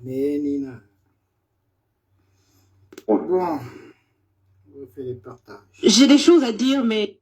Nina. Bon, on fait les partages. J'ai des choses à dire, mais...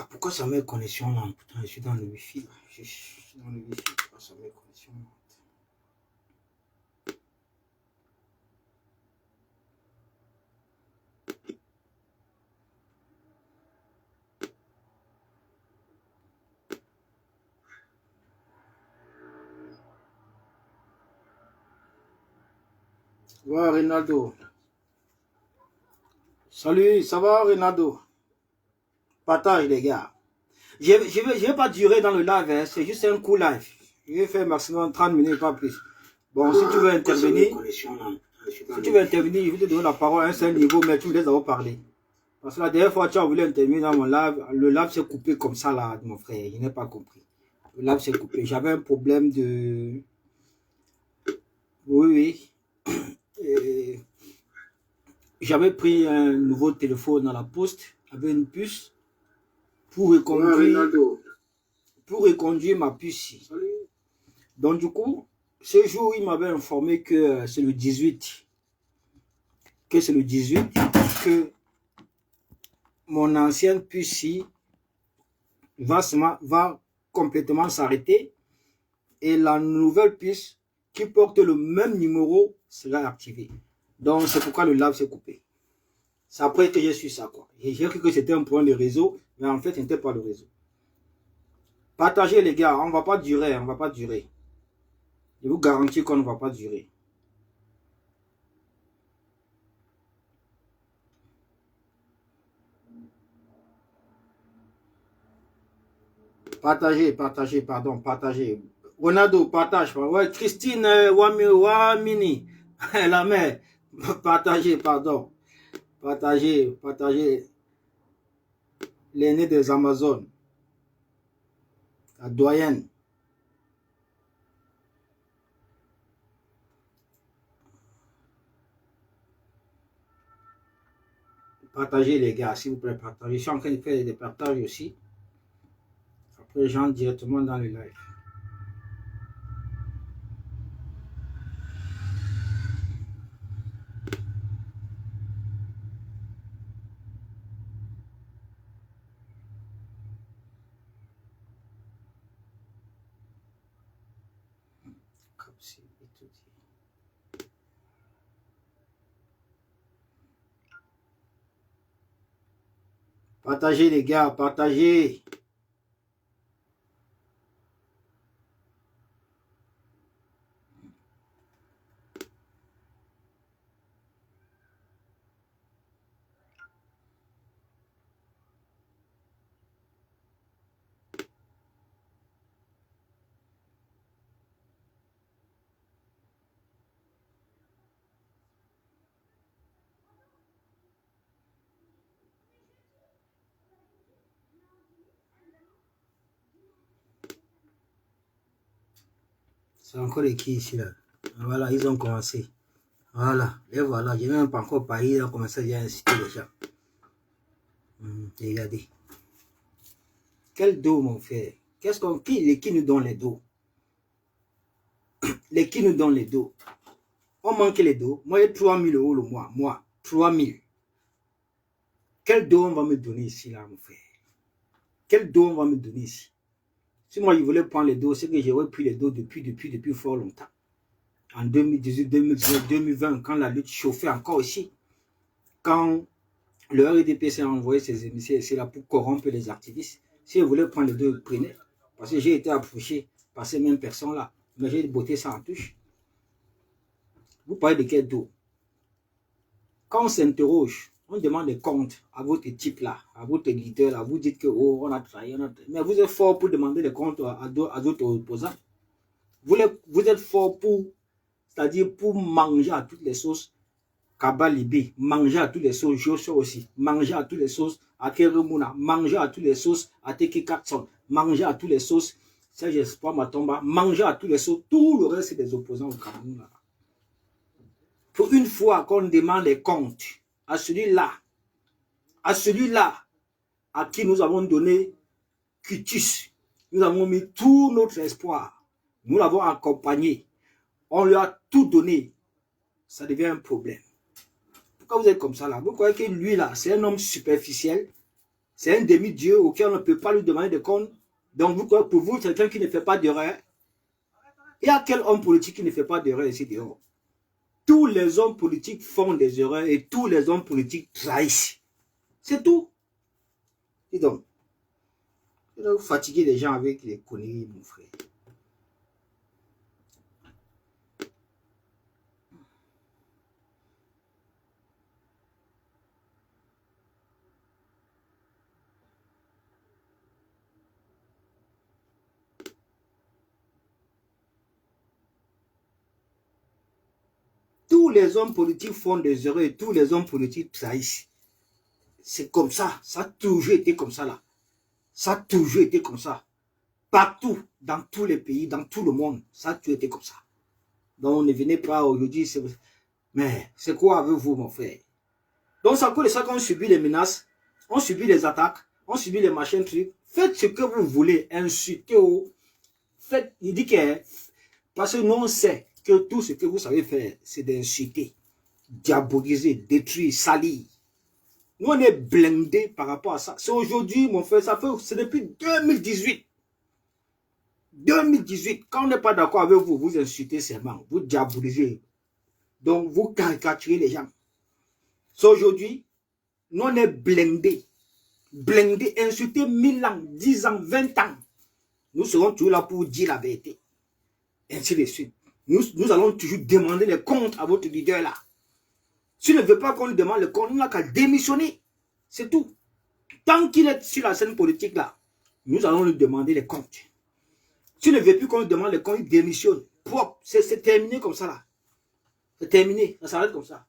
Pourquoi ça met connexion là? Putain, je suis dans le wifi. Je suis dans le wifi. Pourquoi ça met connexion là? Ouais, Ronaldo. Salut, ça va, Ronaldo? Partage, les gars. Je vais pas durer dans le live, hein. C'est juste un coup live. Je vais faire maximum 30 minutes, pas plus. Bon, si tu veux intervenir, je vais te donner la parole à un seul niveau, mais tu me laisses d'abord parler. Parce que la dernière fois, tu as voulu intervenir dans mon live, le live s'est coupé comme ça, là, mon frère. Je n'ai pas compris. Le live s'est coupé. J'avais un problème de... Oui. J'avais pris un nouveau téléphone dans la poste avec une puce pour reconduire ma puce. Donc du coup, ce jour, il m'avait informé que c'est le 18. Que mon ancienne puce va complètement s'arrêter et la nouvelle puce qui porte le même numéro sera activée. Donc c'est pourquoi le live s'est coupé. C'est après que j'ai su ça, quoi. J'ai cru que c'était un point de réseau, mais en fait, ce n'était pas le réseau. Partagez, les gars, on va pas durer. Je vous garantis qu'on ne va pas durer. Partagez. Ronaldo, partage. Ouais, Christine Wamini, la mère. Partagez, pardon. Partagez. L'aîné des Amazones. La doyenne. Partagez les gars, s'il vous plaît, partagez. Je suis en train de faire des partages aussi. Après, j'entre directement dans le live. Comme si, partagez les gars, partagez. C'est encore les qui ici là. Voilà, ils ont commencé. Voilà, et voilà, je n'ai même pas encore parlé, ils ont commencé à inciter les gens. Regardez. Quel dos, mon frère? Qui nous donne les dos? Les qui nous donnent les dos? On manque les dos. Moi, j'ai 3 000 € le mois. Moi, 3 000. Quel dos on va me donner ici, là, mon frère? Quel dos on va me donner ici? Si moi, je voulais prendre les dos, c'est que j'aurais pris les dos depuis fort longtemps. En 2018, 2019, 2020, quand la lutte chauffait encore ici. Quand le RDPC a envoyé ses émissaires ici là pour corrompre les activistes. Si je voulais prendre les deux, je prenais. Parce que j'ai été approché par ces mêmes personnes-là. Mais j'ai botté ça en touche. Vous parlez de quel dos? Quand on s'interroge, on demande des comptes à votre type là, à votre leader là. Vous dites que oh, on a trahi, mais vous êtes fort pour demander des comptes à d'autres opposants. Vous êtes fort pour, c'est-à-dire pour manger à toutes les sauces. Kaba Libé, manger à toutes les sauces, Joshua aussi, manger à toutes les sauces, à Keremuna, manger à toutes les sauces, à Teki Katson, manger à toutes les sauces, Serge Espoir Matomba, manger à toutes les sauces, tout le reste c'est des opposants au Cameroun. Pour une fois qu'on demande les comptes à celui-là, à qui nous avons donné cutis, nous avons mis tout notre espoir, nous l'avons accompagné, on lui a tout donné, ça devient un problème. Pourquoi vous êtes comme ça là? Vous croyez que lui là, c'est un homme superficiel, c'est un demi-dieu auquel on ne peut pas lui demander de compte. Donc vous croyez pour vous, quelqu'un qui ne fait pas d'erreur? Il y a quel homme politique qui ne fait pas d'erreur ici dehors? Tous les hommes politiques font des erreurs et tous les hommes politiques trahissent. C'est tout. Et donc, vous fatiguez les gens avec les conneries, mon frère. Tous les hommes politiques font des erreurs et tous les hommes politiques trahissent. C'est comme ça. Ça a toujours été comme ça là. Ça a toujours été comme ça. Partout, dans tous les pays, dans tout le monde, ça a toujours été comme ça. Donc ne venez pas aujourd'hui. Mais c'est quoi avec vous, mon frère? Donc c'est à cause de ça qu'on subit les menaces, on subit les attaques, on subit les machins trucs. Faites ce que vous voulez, insultez. Faites, il dit que, parce que nous on sait que tout ce que vous savez faire, c'est d'insulter, diaboliser, détruire, salir. Nous, on est blindés par rapport à ça. C'est aujourd'hui, mon frère, c'est depuis 2018. 2018, quand on n'est pas d'accord avec vous, vous insultez seulement, vous diabolisez. Donc, vous caricaturez les gens. C'est aujourd'hui, nous, on est blindés. Blindés, insultés 1000 ans, 10 ans, 20 ans. Nous serons toujours là pour dire la vérité. Ainsi de suite. Nous allons toujours demander les comptes à votre leader là. S'il ne veut pas qu'on lui demande le compte, il n'a qu'à démissionner. C'est tout. Tant qu'il est sur la scène politique là, nous allons lui demander les comptes. S'il ne veut plus qu'on lui demande les comptes, il démissionne. Propre. C'est terminé comme ça là. C'est terminé. Ça s'arrête comme ça.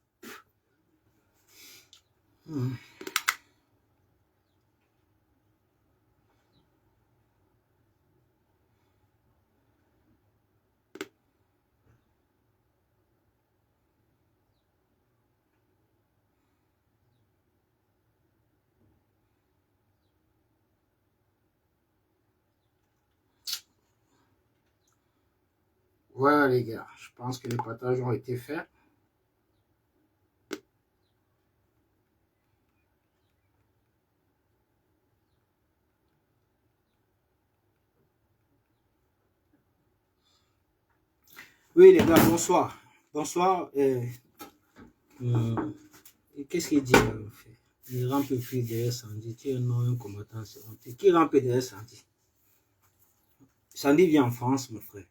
Voilà les gars, je pense que les partages ont été faits. Oui les gars, bonsoir. Bonsoir. Qu'est-ce qu'il dit en fait? Il rampe plus derrière Sandy. Tu es un combattant. Qui rampe derrière Sandy? Sandy vit en France, mon frère.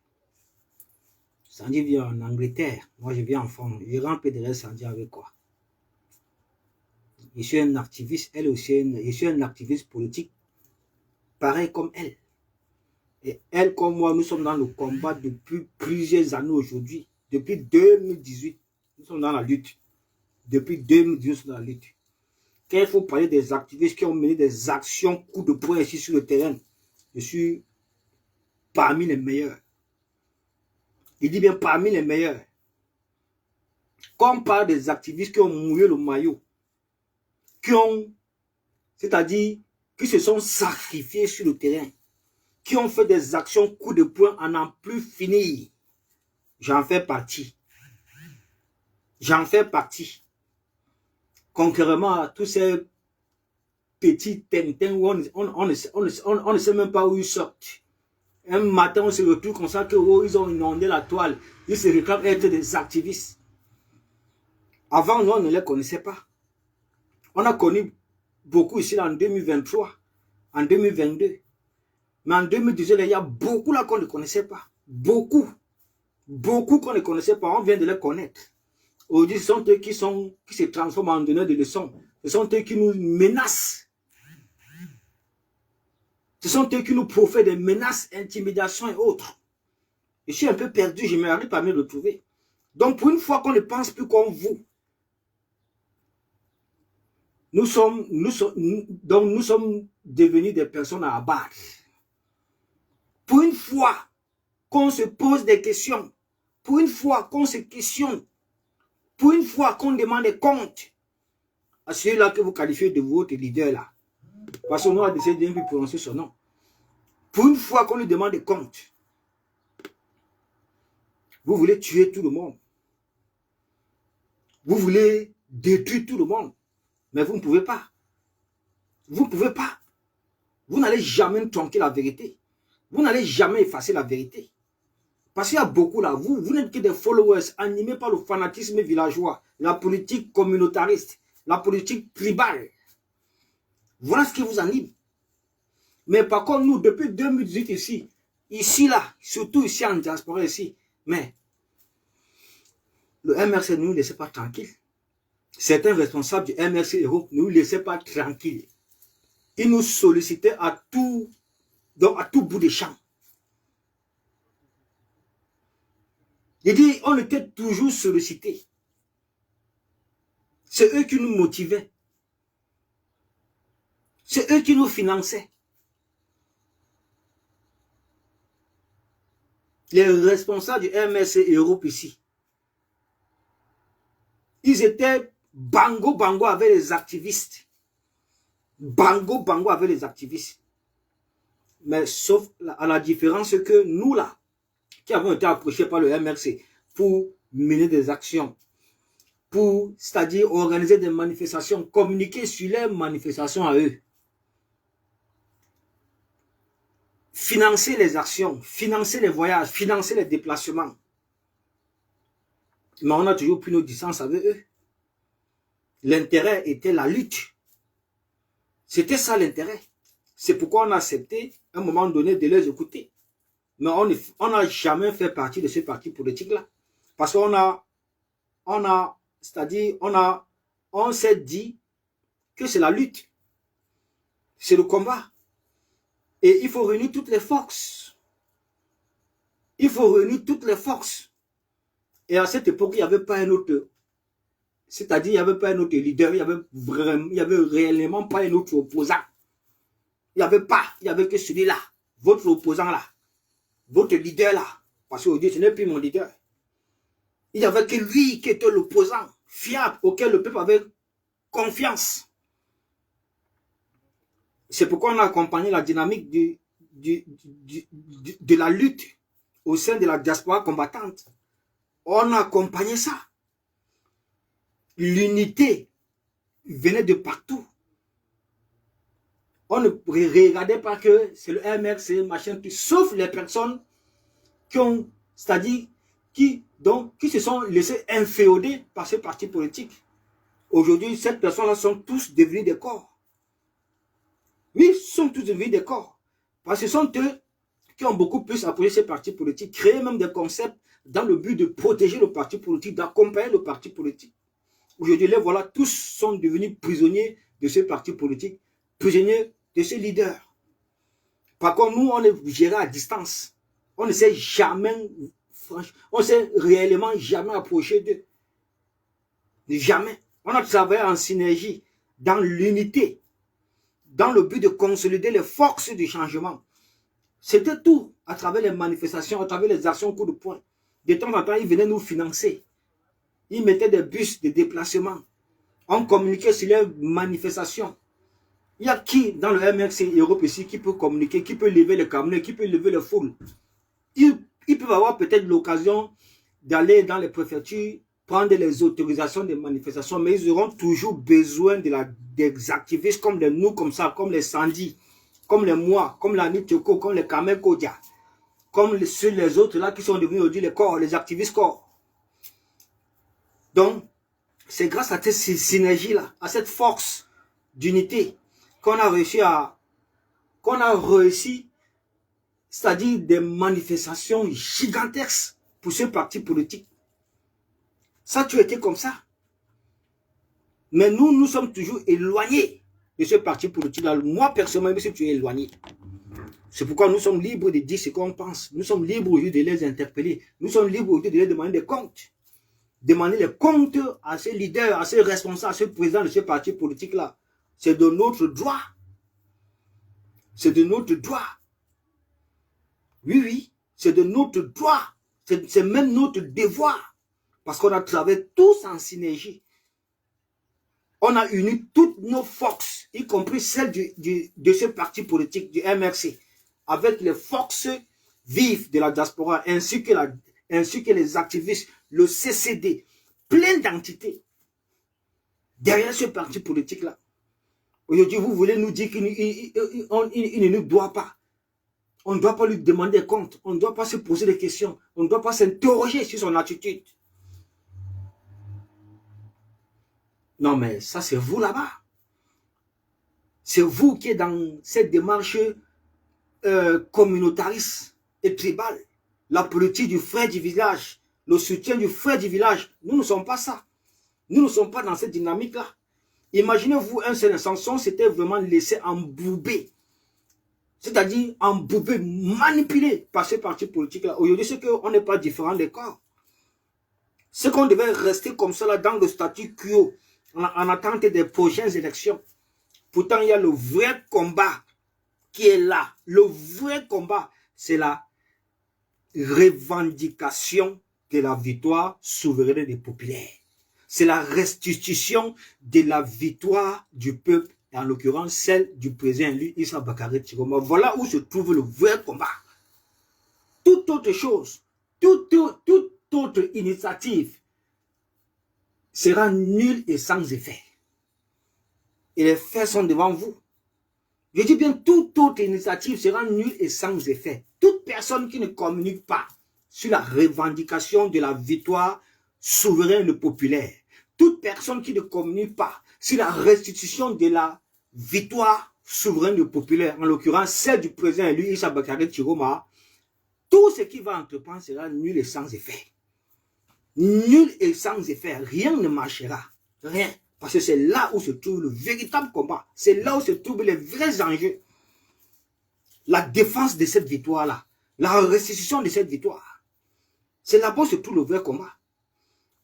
Sandy vit en Angleterre. Moi, je vis en France. Il rampe derrière Sandy avec quoi? Je suis un activiste. Elle aussi, je suis un activiste politique. Pareil comme elle. Et elle comme moi, nous sommes dans le combat depuis plusieurs années aujourd'hui. Depuis 2018, nous sommes dans la lutte. Depuis 2018, nous sommes dans la lutte. Quand il faut parler des activistes qui ont mené des actions coup de poing ici sur le terrain, je suis parmi les meilleurs. Il dit bien parmi les meilleurs. Quand on parle des activistes qui ont mouillé le maillot, qui ont, c'est-à-dire, qui se sont sacrifiés sur le terrain, qui ont fait des actions coup de poing à n'en plus finir, j'en fais partie. J'en fais partie. Contrairement à tous ces petits tintins où on ne sait même pas où ils sortent. Un matin, on se retrouve comme ça que oh, ils ont inondé la toile. Ils se réclament être des activistes. Avant, nous, on ne les connaissait pas. On a connu beaucoup ici en 2023, en 2022. Mais en 2018, il y a beaucoup là qu'on ne connaissait pas. Beaucoup. Beaucoup qu'on ne connaissait pas. On vient de les connaître. Aujourd'hui, ce sont eux qui se transforment en donneurs de leçons. Ce sont eux qui nous menacent. Ce sont eux qui nous profitent des menaces, intimidations et autres. Je suis un peu perdu, je m'arrive pas à me retrouver. Donc, pour une fois qu'on ne pense plus comme vous, nous sommes devenus des personnes à abattre. Pour une fois qu'on se pose des questions, pour une fois qu'on se questionne, pour une fois qu'on demande des comptes à celui-là que vous qualifiez de votre leader là, parce qu'on a décidé de ne plus prononcer son nom. Pour une fois qu'on lui demande des comptes, vous voulez tuer tout le monde. Vous voulez détruire tout le monde. Mais vous ne pouvez pas. Vous ne pouvez pas. Vous n'allez jamais tronquer la vérité. Vous n'allez jamais effacer la vérité. Parce qu'il y a beaucoup là, vous n'êtes que des followers animés par le fanatisme villageois, la politique communautariste, la politique tribale. Voilà ce qui vous anime. Mais par contre, nous, depuis 2018 ici là, surtout ici en diaspora ici, mais le MRC ne nous laissait pas tranquille. Certains responsables du MRC Europe ne nous laissaient pas tranquille. Ils nous sollicitaient à tout bout des champs. Il dit, on était toujours sollicités. C'est eux qui nous motivaient. C'est eux qui nous finançaient. Les responsables du MRC Europe ici, ils étaient bango avec les activistes. Bango avec les activistes. Mais sauf à la différence que nous là, qui avons été approchés par le MRC pour mener des actions, pour, c'est-à-dire organiser des manifestations, communiquer sur les manifestations à eux, financer les actions, financer les voyages, financer les déplacements. Mais on a toujours pris nos distances avec eux. L'intérêt était la lutte. C'était ça l'intérêt. C'est pourquoi on a accepté, à un moment donné, de les écouter. Mais on n'a jamais fait partie de ce parti politique-là. Parce c'est-à-dire, on s'est dit que c'est la lutte. C'est le combat. Et il faut réunir toutes les forces. Il faut réunir toutes les forces. Et à cette époque, il n'y avait pas un autre. C'est-à-dire, il n'y avait pas un autre leader. Il n'y avait réellement pas un autre opposant. Il n'y avait pas. Il n'y avait que celui-là. Votre opposant là. Votre leader là. Parce qu'aujourd'hui, ce n'est plus mon leader. Il n'y avait que lui qui était l'opposant fiable auquel le peuple avait confiance. C'est pourquoi on a accompagné la dynamique de la lutte au sein de la diaspora combattante. On a accompagné ça. L'unité venait de partout. On ne regardait pas que c'est le MRC, machin, sauf les personnes qui ont, c'est-à-dire qui se sont laissés inféoder par ces partis politiques. Aujourd'hui, ces personnes-là sont tous devenus des corps. Oui, sont tous devenus des corps. Parce que ce sont eux qui ont beaucoup plus appuyé ces partis politiques, créé même des concepts dans le but de protéger le parti politique, d'accompagner le parti politique. Aujourd'hui, les voilà, tous sont devenus prisonniers de ces partis politiques, prisonniers de ces leaders. Par contre, nous, on est géré à distance. On ne s'est jamais, on ne s'est réellement jamais approché d'eux. Jamais. On a travaillé en synergie, dans l'unité, dans le but de consolider les forces du changement. C'était tout, à travers les manifestations, à travers les actions coup de poing. De temps en temps, ils venaient nous financer. Ils mettaient des bus de déplacement. On communiquait sur les manifestations. Il y a qui dans le MRC Europe ici qui peut communiquer, qui peut lever les camions, qui peut lever les foules. Ils peuvent avoir peut-être l'occasion d'aller dans les préfectures, prendre les autorisations des manifestations, mais ils auront toujours besoin des activistes comme nous, comme ça, comme les Sandy, comme les moi, comme la Nitoko, comme les Kamel Kodia, comme les autres là qui sont devenus aujourd'hui les corps, les activistes corps. Donc, c'est grâce à cette synergie-là, à cette force d'unité qu'on a réussi, c'est-à-dire des manifestations gigantesques pour ce parti politique. Ça a toujours été comme ça. Mais nous sommes toujours éloignés de ce parti politique-là. Moi, personnellement, je suis éloigné. C'est pourquoi nous sommes libres de dire ce qu'on pense. Nous sommes libres aujourd'hui de les interpeller. Nous sommes libres aujourd'hui de les demander des comptes. Demander les comptes à ces leaders, à ces responsables, à ces présidents de ce parti politique-là. C'est de notre droit. C'est de notre droit. Oui, oui, c'est de notre droit. C'est même notre devoir. Parce qu'on a travaillé tous en synergie. On a uni toutes nos forces, y compris celles de ce parti politique, du MRC, avec les forces vives de la diaspora, ainsi que les activistes, le CCD, plein d'entités derrière ce parti politique-là. Aujourd'hui, vous voulez nous dire qu'il ne nous doit pas. On ne doit pas lui demander compte. On ne doit pas se poser des questions. On ne doit pas s'interroger sur son attitude. Non, mais ça, c'est vous là-bas. C'est vous qui êtes dans cette démarche communautariste et tribale. La politique du frère du village. Le soutien du frère du village. Nous ne sommes pas ça. Nous ne sommes pas dans cette dynamique-là. Imaginez-vous un seul instant, si on s'était vraiment laissé embouber. C'est-à-dire embouber, manipulé par ce parti politique-là. Aujourd'hui, c'est qu'on n'est pas différent des corps. C'est qu'on devait rester comme ça là dans le statu quo, en attente des prochaines élections. Pourtant, il y a le vrai combat qui est là. Le vrai combat, c'est la revendication de la victoire souveraine des populaires. C'est la restitution de la victoire du peuple, en l'occurrence celle du président élu Issa Bakary Chiroma. Voilà où se trouve le vrai combat. Toute autre chose, toute autre initiative sera nulle et sans effet. Et les faits sont devant vous. Je dis bien, toute autre initiative sera nulle et sans effet. Toute personne qui ne communique pas sur la revendication de la victoire souveraine populaire, toute personne qui ne communique pas sur la restitution de la victoire souveraine populaire, en l'occurrence celle du président élu Issa Bakary Chiroma, tout ce qui va entreprendre sera nul et sans effet. Nul et sans effet, rien ne marchera. Rien. Parce que c'est là où se trouve le véritable combat. C'est là où se trouvent les vrais enjeux. La défense de cette victoire-là. La restitution de cette victoire. C'est là-bas où se trouve le vrai combat.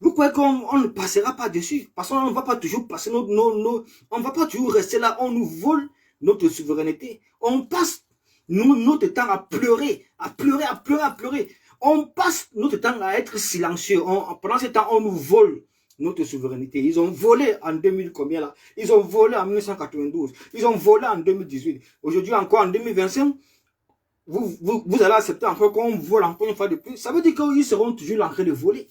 Vous croyez qu'on ne passera pas dessus? Parce qu'on ne va pas toujours passer on ne va pas toujours rester là. On nous vole notre souveraineté. On passe notre temps à pleurer, à pleurer, à pleurer, à pleurer. On passe notre temps à être silencieux. Pendant ce temps, on nous vole notre souveraineté. Ils ont volé en 2000 combien là? Ils ont volé en 1992. Ils ont volé en 2018. Aujourd'hui encore en 2025, vous allez accepter encore qu'on vole encore une fois de plus. Ça veut dire qu'ils seront toujours en train de voler.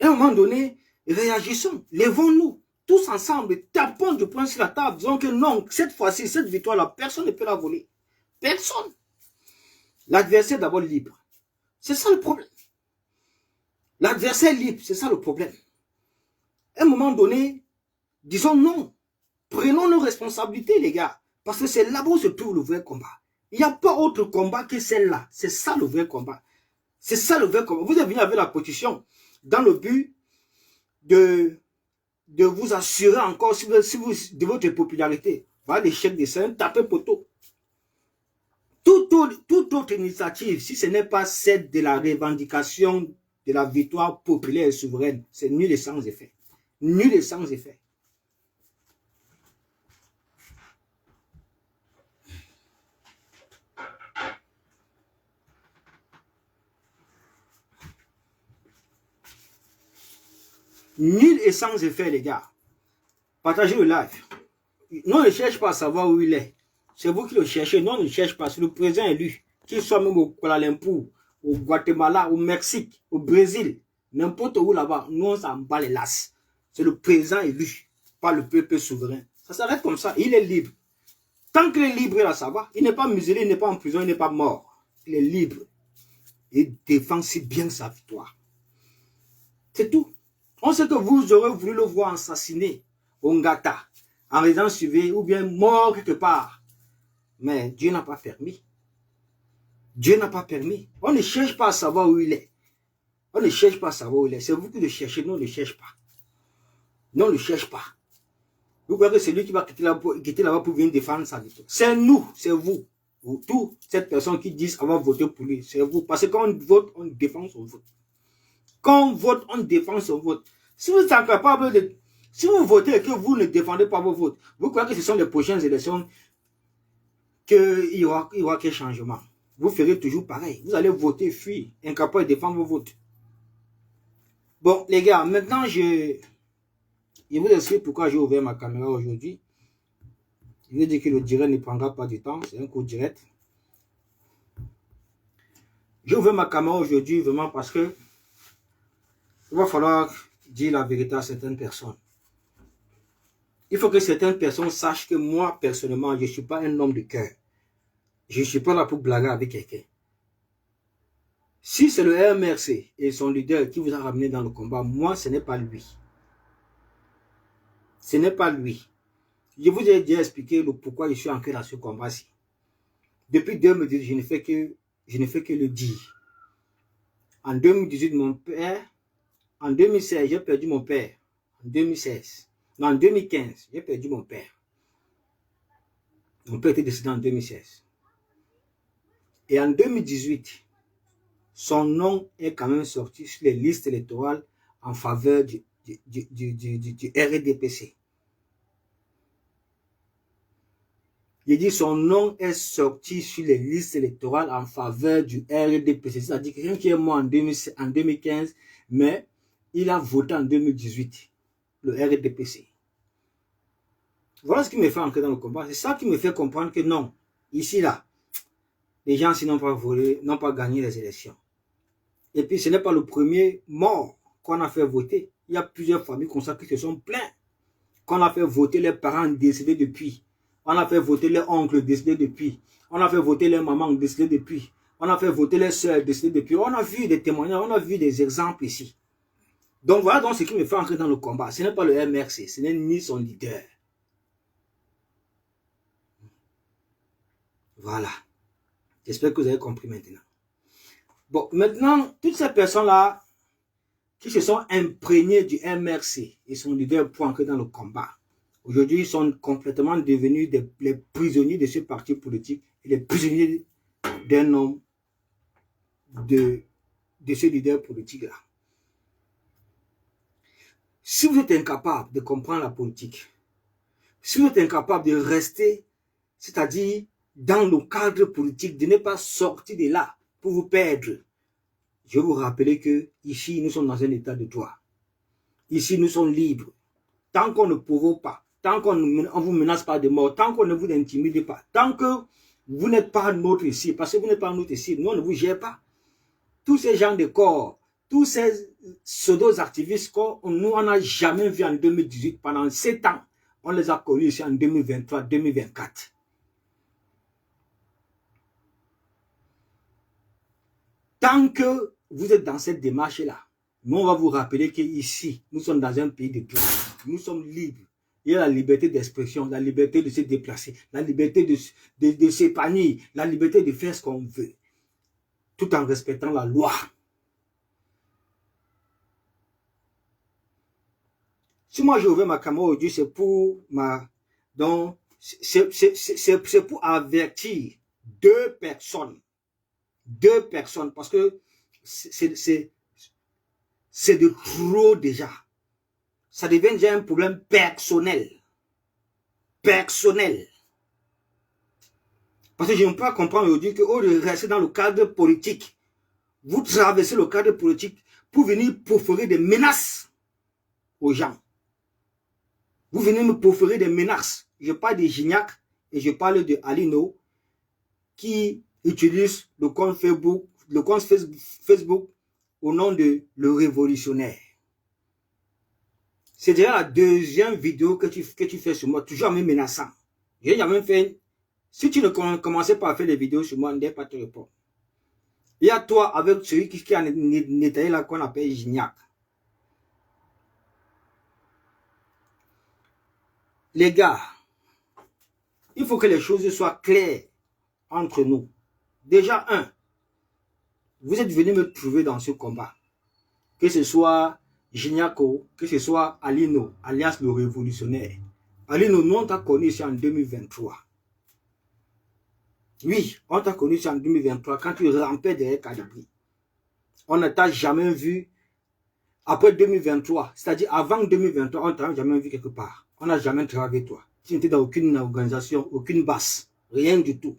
Et à un moment donné, réagissons, lèvons-nous, tous ensemble, tapons du poing sur la table, disons que non, cette fois-ci, cette victoire-là, personne ne peut la voler. Personne. L'adversaire est d'abord libre. C'est ça le problème. L'adversaire est libre, c'est ça le problème. À un moment donné, disons non. Prenons nos responsabilités, les gars. Parce que c'est là-bas où se trouve le vrai combat. Il n'y a pas autre combat que celle-là. C'est ça le vrai combat. C'est ça le vrai combat. Vous êtes venu avec la position dans le but de vous assurer encore si vous, de votre popularité. Voilà l'échec des scènes, tapez poteau. Toute autre initiative, si ce n'est pas celle de la revendication de la victoire populaire et souveraine, c'est nul et sans effet. Nul et sans effet. Nul et sans effet, les gars. Partagez le live. Non, ne cherche pas à savoir où il est. C'est vous qui le cherchez. Non, ne cherche pas. C'est le président élu. Qu'il soit même au Kuala Lumpur, au Guatemala, au Mexique, au Brésil, n'importe où là-bas. Nous, on s'en bat les lasses. C'est le président élu, pas le peuple souverain. Ça s'arrête comme ça. Il est libre. Tant qu'il est libre, là, ça va. Il n'est pas muselé, il n'est pas en prison, il n'est pas mort. Il est libre. Il défend si bien sa victoire. C'est tout. On sait que vous aurez voulu le voir assassiné au Ngata, en résidence surveillée, ou bien mort quelque part. Mais Dieu n'a pas permis. Dieu n'a pas permis. On ne cherche pas à savoir où il est. On ne cherche pas à savoir où il est. C'est vous qui le cherchez. Non, on ne cherche pas. Non, on ne cherche pas. Vous croyez que c'est lui qui va quitter là-bas pour venir défendre sa victoire. C'est nous, c'est vous. Toutes cette personne qui disent avoir voté pour lui, c'est vous. Parce que quand on vote, on défend son vote. Quand on vote, on défend son vote. Si vous êtes incapable de... Si vous votez et que vous ne défendez pas vos votes, vous croyez que ce sont les prochaines élections qu'il y aura quel changement? Vous ferez toujours pareil. Vous allez voter, fuir, incapable de défendre vos votes. Bon, les gars, maintenant, je vous explique pourquoi j'ai ouvert ma caméra aujourd'hui. Je veux dire que le direct ne prendra pas du temps. C'est un coup direct. J'ai ouvert ma caméra aujourd'hui vraiment parce que il va falloir dire la vérité à certaines personnes. Il faut que certaines personnes sachent que moi, personnellement, je ne suis pas un homme de cœur. Je ne suis pas là pour blaguer avec quelqu'un. Si c'est le RMRC et son leader qui vous a ramené dans le combat, moi, ce n'est pas lui. Ce n'est pas lui. Je vous ai déjà expliqué le pourquoi je suis ancré dans ce combat-ci. Depuis 2018, je ne fais que le dire. En 2018, mon père, en 2016, j'ai perdu mon père. En 2016. Non, en 2015, j'ai perdu mon père. Mon père était décédé en 2016. Et en 2018, son nom est quand même sorti sur les listes électorales en faveur du RDPC. Il dit son nom est sorti sur les listes électorales en faveur du RDPC. C'est-à-dire que quelqu'un qui est mort en 2015, mais il a voté en 2018, le RDPC. Voilà ce qui me fait entrer dans le combat. C'est ça qui me fait comprendre que non, ici, là, les gens n'ont pas volé, n'ont pas gagné les élections. Et puis, ce n'est pas le premier mort qu'on a fait voter. Il y a plusieurs familles comme ça qui se sont plaints. Qu'on a fait voter les parents décédés depuis. On a fait voter les oncles décédés depuis. On a fait voter les mamans décédées depuis. On a fait voter les soeurs décédées depuis. On a vu des témoignages, on a vu des exemples ici. Donc voilà donc ce qui me fait entrer dans le combat. Ce n'est pas le MRC, ce n'est ni son leader. Voilà. J'espère que vous avez compris maintenant. Bon, maintenant, toutes ces personnes-là qui se sont imprégnées du MRC et son leader pour entrer dans le combat, aujourd'hui, ils sont complètement devenus les prisonniers de ce parti politique et les prisonniers d'un homme de ce leader politique-là. Si vous êtes incapable de comprendre la politique, si vous êtes incapable de rester, c'est-à-dire dans le cadre politique, de ne pas sortir de là pour vous perdre, je vais vous rappeler que ici, nous sommes dans un état de droit. Ici, nous sommes libres. Tant qu'on ne provoque pas, tant qu'on ne vous menace pas de mort, tant qu'on ne vous intimide pas, tant que Vous n'êtes pas notre ici, parce que vous n'êtes pas notre ici. Nous, on ne vous gère pas. Tous ces gens de corps, tous ces pseudo-activistes, nous, on n'a jamais vu en 2018, pendant 7 ans. On les a connus ici en 2023, 2024. Tant que vous êtes dans cette démarche-là, nous, on va vous rappeler qu'ici, nous sommes dans un pays de droit. Nous sommes libres. Il y a la liberté d'expression, la liberté de se déplacer, la liberté de s'épanouir, la liberté de faire ce qu'on veut, tout en respectant la loi. Si moi j'ai ouvert ma caméra aujourd'hui, c'est pour donc c'est pour avertir deux personnes, parce que c'est de trop déjà. Ça devient déjà un problème personnel. Personnel. Parce que je ne peux pas comprendre aujourd'hui qu'au lieu de rester dans le cadre politique, vous traversez le cadre politique pour venir proférer des menaces aux gens. Vous venez me proférer des menaces. Je parle de Gignac et je parle de Alino qui utilise le compte Facebook au nom de Le Révolutionnaire. C'est déjà la deuxième vidéo que tu fais sur moi, toujours même menaçant. J'ai jamais fait. Si tu ne commençais pas à faire des vidéos sur moi, on ne pas te répondre. Il y a toi avec celui qui a nettoyé là qu'on appelle Gignac. Les gars, il faut que les choses soient claires entre nous. Déjà, vous êtes venus me trouver dans ce combat. Que ce soit Gignaco, que ce soit Alino, alias Le Révolutionnaire. Alino, nous on t'a connu ici en 2023. Oui, on t'a connu ici en 2023 quand tu rampais derrière Calibri. On ne t'a jamais vu après 2023, c'est-à-dire avant 2023, on ne t'a jamais vu quelque part. On n'a jamais travaillé avec toi. Tu n'étais dans aucune organisation, aucune base, rien du tout.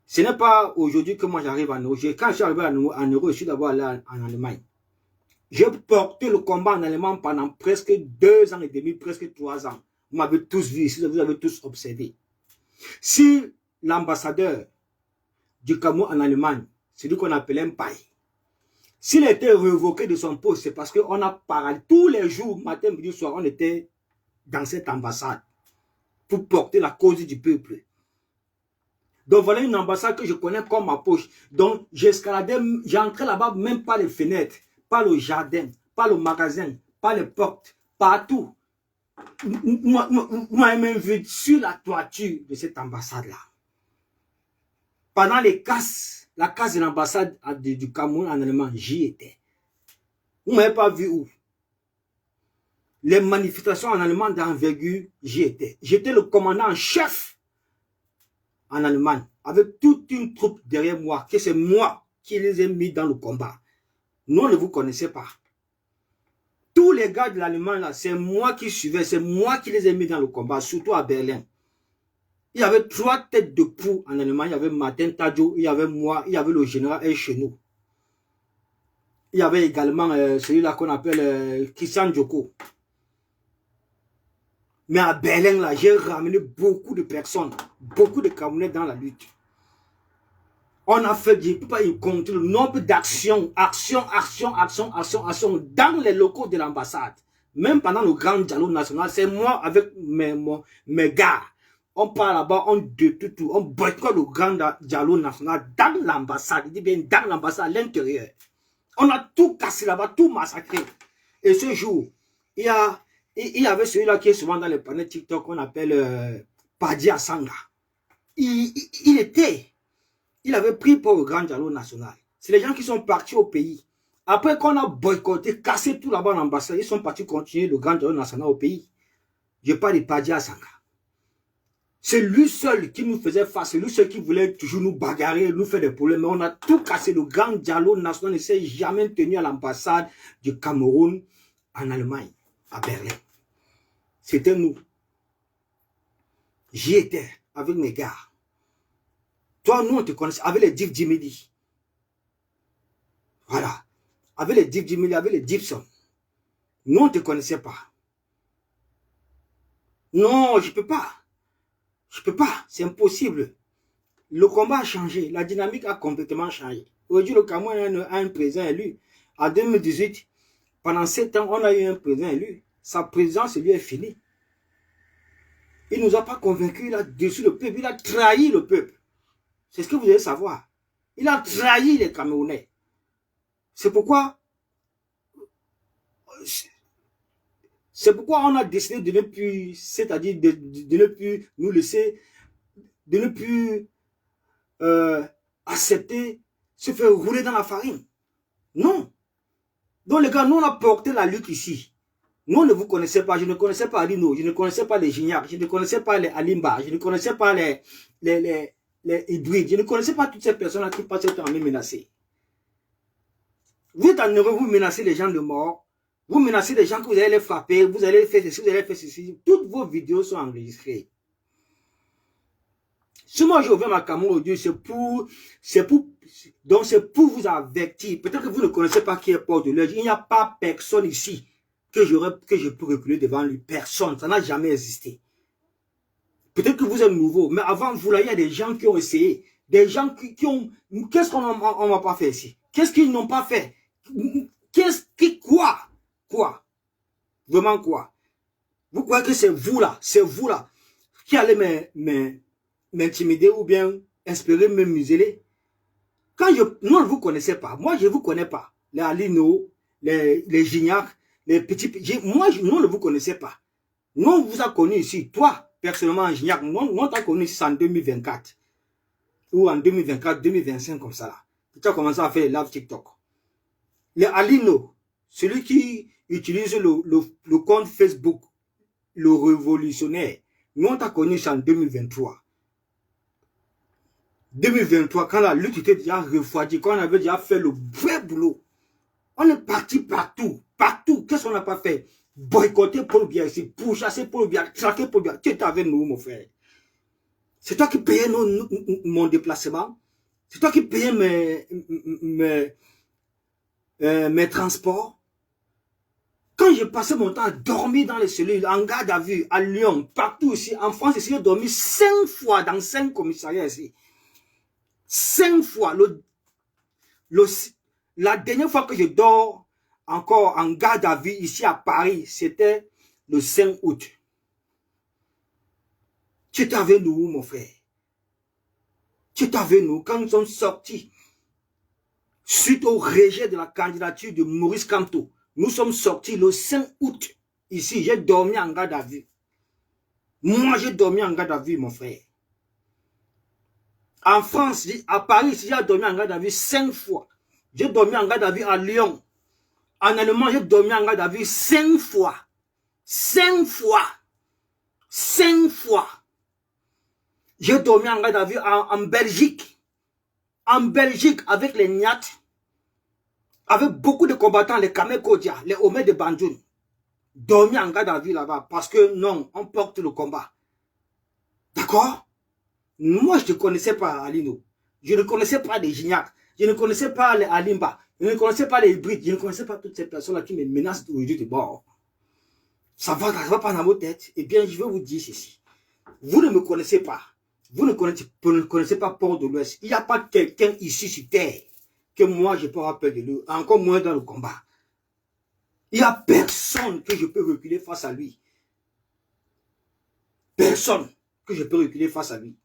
Ce n'est pas aujourd'hui que moi j'arrive en Euro. Quand je suis arrivé en Euro, je suis d'abord allé en Allemagne. J'ai porté le combat en Allemagne pendant presque 2 ans et demi, presque 3 ans. Vous m'avez tous vu ici, vous avez tous observé. Si l'ambassadeur du Cameroun en Allemagne, c'est lui qu'on appelait un paille, s'il était révoqué de son poste, c'est parce qu'on a parlé tous les jours, matin, midi, soir, on était dans cette ambassade pour porter la cause du peuple. Donc voilà une ambassade que je connais comme ma poche. Donc j'escaladais, j'entrais là-bas même pas les fenêtres, pas le jardin, pas le magasin, pas les portes, partout. Moi, même vu sur la toiture de cette ambassade-là. Pendant les casses, la casse de l'ambassade du Cameroun en Allemagne, j'y étais. Vous ne m'avez pas vu où? Les manifestations en Allemagne d'envergure, j'y étais. J'étais le commandant en chef en Allemagne, avec toute une troupe derrière moi, que c'est moi qui les ai mis dans le combat. Nous ne vous connaissez pas. Tous les gars de l'Allemagne, là, c'est moi qui suivais, c'est moi qui les ai mis dans le combat, surtout à Berlin. Il y avait 3 têtes de proue en Allemagne. Il y avait Martin Tadjo, il y avait moi, il y avait le général Elchenou. Il y avait également celui-là qu'on appelle Christian Djoko. Mais à Berlin, là, j'ai ramené beaucoup de personnes, beaucoup de Camerounais dans la lutte. On a fait, je ne peux pas y compter le nombre d'actions, action dans les locaux de l'ambassade. Même pendant le grand dialogue national, c'est moi avec mes gars. On part là-bas, on détruit tout, on boycotte le grand dialogue national dans l'ambassade. Il dit bien dans l'ambassade, à l'intérieur. On a tout cassé là-bas, tout massacré. Et ce jour, il y avait celui-là qui est souvent dans les panneaux TikTok qu'on appelle Padi Asanga. Il avait pris pour le grand dialogue national. C'est les gens qui sont partis au pays. Après qu'on a boycotté, cassé tout là-bas en ambassade, ils sont partis continuer le grand dialogue national au pays. Je parle de Padi Asanga. C'est lui seul qui nous faisait face, c'est lui seul qui voulait toujours nous bagarrer, nous faire des problèmes. Mais on a tout cassé. Le grand dialogue national ne s'est jamais tenu à l'ambassade du Cameroun en Allemagne, à Berlin. C'était nous. J'y étais avec mes gars. Toi, nous, on te connaissait avec les Dick Jimmy. Voilà. Avec les Dick Jimmy, avec les Gibson. Nous, on ne te connaissait pas. Non, je ne peux pas. Je ne peux pas. C'est impossible. Le combat a changé, la dynamique a complètement changé. Aujourd'hui, le Cameroun a un président élu. En 2018, pendant 7 ans, on a eu un président élu. Sa présidence lui est finie. Il ne nous a pas convaincus, il a déçu le peuple, il a trahi le peuple. C'est ce que vous devez savoir. Il a trahi les Camerounais. C'est pourquoi on a décidé de ne plus, c'est-à-dire de ne plus nous laisser, de ne plus accepter se faire rouler dans la farine. Non. Donc les gars, nous on a porté la lutte ici. Nous on ne vous connaissait pas, je ne connaissais pas Alino, je ne connaissais pas les Gignac, je ne connaissais pas les Alimba, je ne connaissais pas les hybrides, je ne connaissais pas toutes ces personnes qui passaient le temps à me menacer. Vous êtes en heureux, vous menacez les gens de mort, vous menacez les gens que vous allez les frapper, vous allez faire ceci, vous allez faire ceci. Toutes vos vidéos sont enregistrées. Si moi j'ai ouvert ma caméra audio, c'est pour vous avertir. Peut-être que vous ne connaissez pas qui est Paul Deleuze. Il n'y a pas personne ici que je peux reculer devant lui. Personne. Ça n'a jamais existé. Peut-être que vous êtes nouveau, mais avant vous, là, il y a des gens qui ont essayé. Des gens qui ont... Qu'est-ce qu'on n'a pas fait ici? Qu'est-ce qu'ils n'ont pas fait? Quoi? Vraiment quoi? Vous croyez que c'est vous là qui allez m'intimider ou bien espérer me museler? Nous ne vous connaissez pas. Moi, je ne vous connais pas. Les Alino, les Gignac, les petits... nous ne vous connaissez pas. Nous, on vous a connu ici. Toi, personnellement, Gignac, on t'a connu ici en 2024. Ou en 2024, 2025, comme ça là. Tu as commencé à faire les lives TikTok. Les Alino, celui qui utilise le compte Facebook, le révolutionnaire, nous, on t'a connu ici en 2023. 2023, quand la lutte était déjà refroidie, quand on avait déjà fait le vrai boulot, on est parti partout. Qu'est-ce qu'on n'a pas fait? Boycotter Paul Biya ici, pourchasser Paul Biya, traquer Paul Biya. Tu es avec nous, mon frère. C'est toi qui payais mon déplacement. C'est toi qui payais mes transports. Quand j'ai passé mon temps à dormir dans les cellules, en garde à vue, à Lyon, partout ici, en France, j'ai dormi 5 fois dans 5 commissariats ici. 5 fois. La dernière fois que je dors encore en garde à vue ici à Paris, c'était le 5 août. Tu étais avec nous, mon frère. Tu étais avec nous quand nous sommes sortis. Suite au rejet de la candidature de Maurice Kamto, nous sommes sortis le 5 août. Ici, j'ai dormi en garde à vue. Moi, j'ai dormi en garde à vue, mon frère. En France, à Paris, j'ai dormi en garde à vue 5 fois. J'ai dormi en garde à vue à Lyon. En Allemagne, j'ai dormi en garde à vue 5 fois. 5 fois. 5 fois. J'ai dormi en garde à vue en Belgique. En Belgique, avec les Nyat, avec beaucoup de combattants, les Kamekodia, les Omé de Bandoun. Dormi en garde à vue là-bas. Parce que non, on porte le combat. D'accord? Moi, je ne connaissais pas Alino. Je ne connaissais pas les Gignac. Je ne connaissais pas les Alimba. Je ne connaissais pas les hybrides. Je ne connaissais pas toutes ces personnes-là qui me menacent aujourd'hui de bord. Ça va pas dans vos têtes. Eh bien, je vais vous dire ceci. Vous ne me connaissez pas. Vous ne connaissez pas Port de l'Ouest. Il n'y a pas quelqu'un ici sur terre que moi, je peux rappeler de lui. Encore moins dans le combat. Il n'y a personne que je peux reculer face à lui. Personne que je peux reculer face à lui.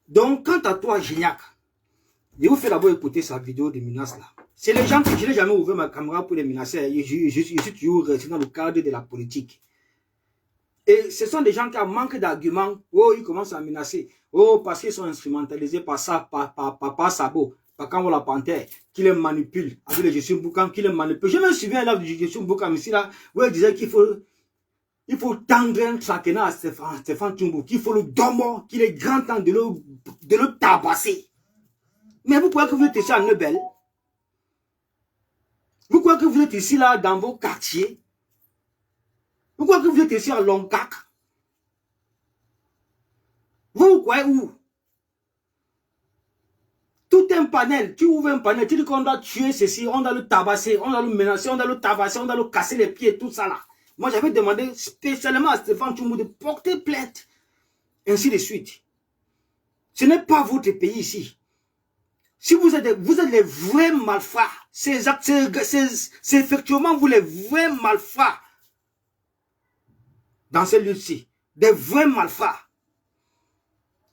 Donc, quant à toi, Gignac, je vous fais d'abord écouter sa vidéo de menace là. C'est les gens que je n'ai jamais ouvert ma caméra pour les menacer. Je suis toujours resté dans le cadre de la politique. Et ce sont des gens qui ont manque d'arguments. Oh, ils commencent à menacer. Oh, parce qu'ils sont instrumentalisés par ça, par Sabo, par Kamala Panthère, qui les manipule avec les gestions Boukam, qui les manipule. Je me souviens là de gestion Boukam ici là, où elle disait qu'il faut tendre un traquenard à Stéphane Tchoumbo, qu'il faut le dormir, qu'il est grand temps de le tabasser. Mais vous croyez que vous êtes ici à Nebel? Vous croyez que vous êtes ici là dans vos quartiers? Vous croyez que vous êtes ici à Longcac? Vous croyez où? Tout un panel, tu ouvres un panel, tu dis qu'on doit tuer ceci, on doit le tabasser, on doit le menacer, on doit le tabasser, on doit le casser les pieds, tout ça là. Moi j'avais demandé spécialement à Stéphane Tchoumbo de porter plainte. Ainsi de suite. Ce n'est pas votre pays ici. Si vous êtes les vrais malfrats, c'est effectivement vous les vrais malfrats dans cette lutte-ci. Des vrais malfrats.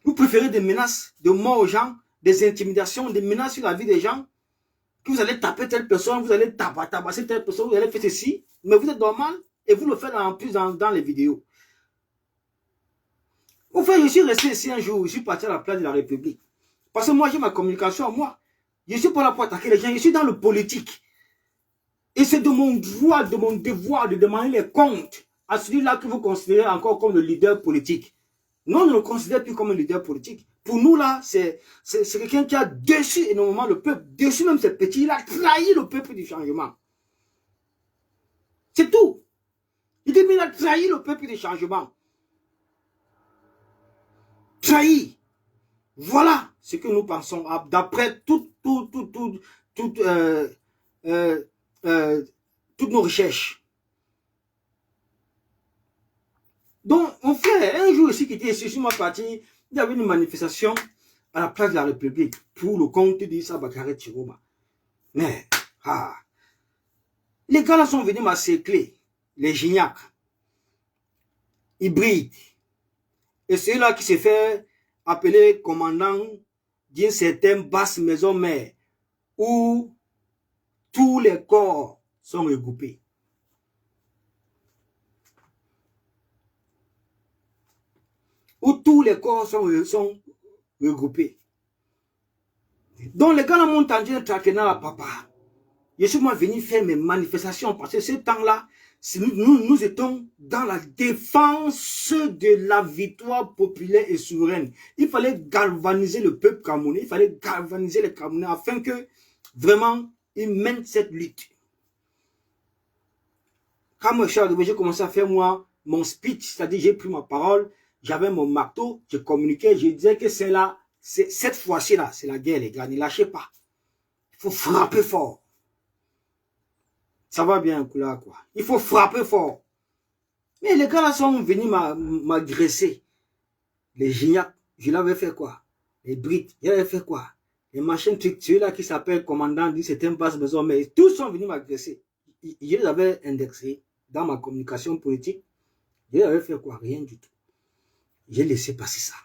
Vous préférez des menaces de mort aux gens, des intimidations, des menaces sur la vie des gens, que vous allez taper telle personne, vous allez tabasser telle personne, vous allez faire ceci, mais vous êtes normal et vous le faites en plus dans les vidéos. Enfin, je suis resté ici un jour, je suis parti à la place de la République. Parce que moi, j'ai ma communication à moi. Je ne suis pas là pour attaquer les gens, je suis dans le politique. Et c'est de mon droit, de mon devoir de demander les comptes à celui-là que vous considérez encore comme le leader politique. Nous, on ne le considère plus comme un leader politique. Pour nous, là, c'est quelqu'un qui a déçu énormément le peuple, déçu même ses petits, il a trahi le peuple du changement. C'est tout. Il dit, mais il a trahi le peuple du changement. Trahi. Voilà ce que nous pensons d'après toutes nos recherches. Donc, on fait un jour ici qui était sur ma partie, il y avait une manifestation à la place de la République pour le compte d'Issa Bakary Chiroma. Mais, les gars là sont venus m'assecler, les Gignacs, hybrides. Et c'est là qui s'est fait appeler commandant d'une certaine basse maison mère où tous les corps sont regroupés. Où tous les corps sont regroupés. Donc les gars m'ont entendu traquer dans la papa. Je suis moi venu faire mes manifestations parce que ce temps-là, nous étions dans la défense de la victoire populaire et souveraine. Il fallait galvaniser le peuple camerounais, il fallait galvaniser les Camerounais afin que vraiment ils mènent cette lutte. Quand moi je suis arrivé, j'ai commencé à faire moi mon speech, c'est-à-dire j'ai pris ma parole, j'avais mon marteau, je communiquais, je disais que c'est là, cette fois-ci là, c'est la guerre les gars, ne lâchez pas. Il faut frapper fort. Ça va bien, quoi. Il faut frapper fort. Mais les gars là sont venus m'agresser. Les Gignacs, je l'avais fait quoi? Les Brites, je l'avais fait quoi? Les machins trucs, celui-là qui s'appelle commandant, dit c'était une basse maison, mais tous sont venus m'agresser. Je les avais indexés dans ma communication politique. Je l'avais fait quoi? Rien du tout. J'ai laissé passer ça.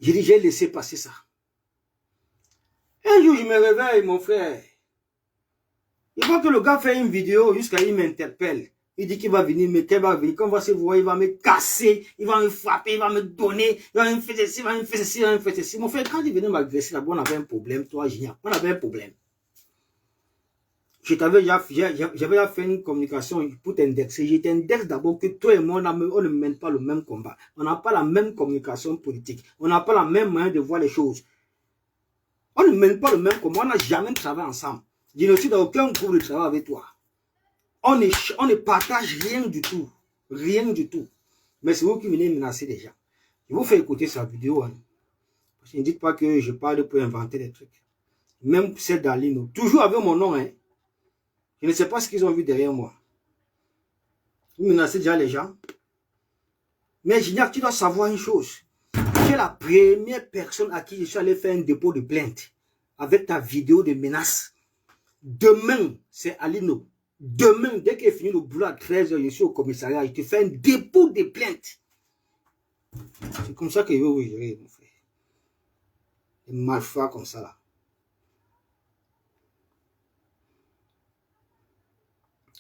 J'ai dit, j'ai laissé passer ça. Un jour, je me réveille, mon frère. Il voit que le gars fait une vidéo jusqu'à il m'interpelle. Il dit qu'il va venir, mais qu'il va venir. Quand on va se voir, il va me casser, il va me frapper, il va me donner, il va me faire ceci, il va me faire ceci, il va me faire ceci. Mon frère, quand il venait m'agresser là-bas, on avait un problème, toi, Gignac. On avait un problème. J'avais déjà fait une communication pour t'indexer. Je t'indexe d'abord que toi et moi, on ne mène pas le même combat. On n'a pas la même communication politique. On n'a pas la même manière de voir les choses. On ne mène pas le même combat. On n'a jamais travaillé ensemble. Je ne suis dans aucun groupe de travail avec toi. On ne partage rien du tout. Rien du tout. Mais c'est vous qui venez menacer les gens. Je vous fais écouter sa vidéo. Hein. Parce que ne dites pas que je parle pour inventer des trucs. Même celle d'Alino. Toujours avec mon nom. Hein. Je ne sais pas ce qu'ils ont vu derrière moi. Vous menacez déjà les gens. Mais Gignac, tu dois savoir une chose. Tu es la première personne à qui je suis allé faire un dépôt de plainte. Avec ta vidéo de menace. Demain, c'est Alino. Demain, dès qu'il est fini le boulot à 13h, je suis au commissariat. Je te fais un dépôt de plainte. C'est comme ça que je veux vous gérer, mon frère. Des malfrats comme ça là.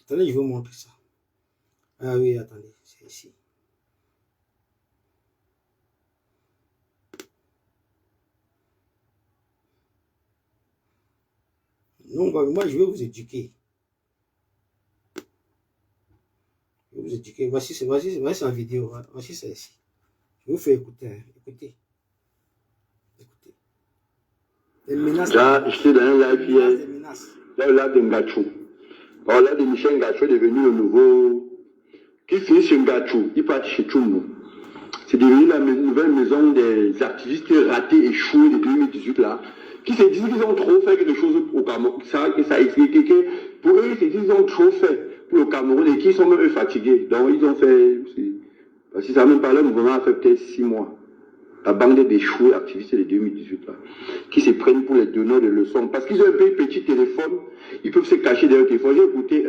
Attendez, je vais vous montrer ça. Ah oui, attendez, c'est ici. Non, moi, je vais vous éduquer. Je vais vous éduquer. Voici la vidéo. Voici ça ici. Je vous fais écouter. Hein. Écoutez. Écoutez. Les menaces. Là, j'étais dans un live hier. Là, le live de Ngachou. Alors là, de Michel Ngachou est devenu le nouveau. Qui finit chez Ngachou, il part chez Tchoumou. C'est devenu la nouvelle maison des activistes ratés, échoués de 2018 là. Qui se disent qu'ils ont trop fait quelque chose au Cameroun. Ça explique que pour eux, ils se disent qu'ils ont trop fait pour le Cameroun et qu'ils sont même fatigués. Donc ils ont fait. Parce que ça même pas, le mouvement a fait peut-être 6 mois. La bande d'échoués activistes de 2018 là, qui se prennent pour les donneurs de leçons. Parce qu'ils ont un petit téléphone, ils peuvent se cacher derrière le téléphone. J'ai écouté,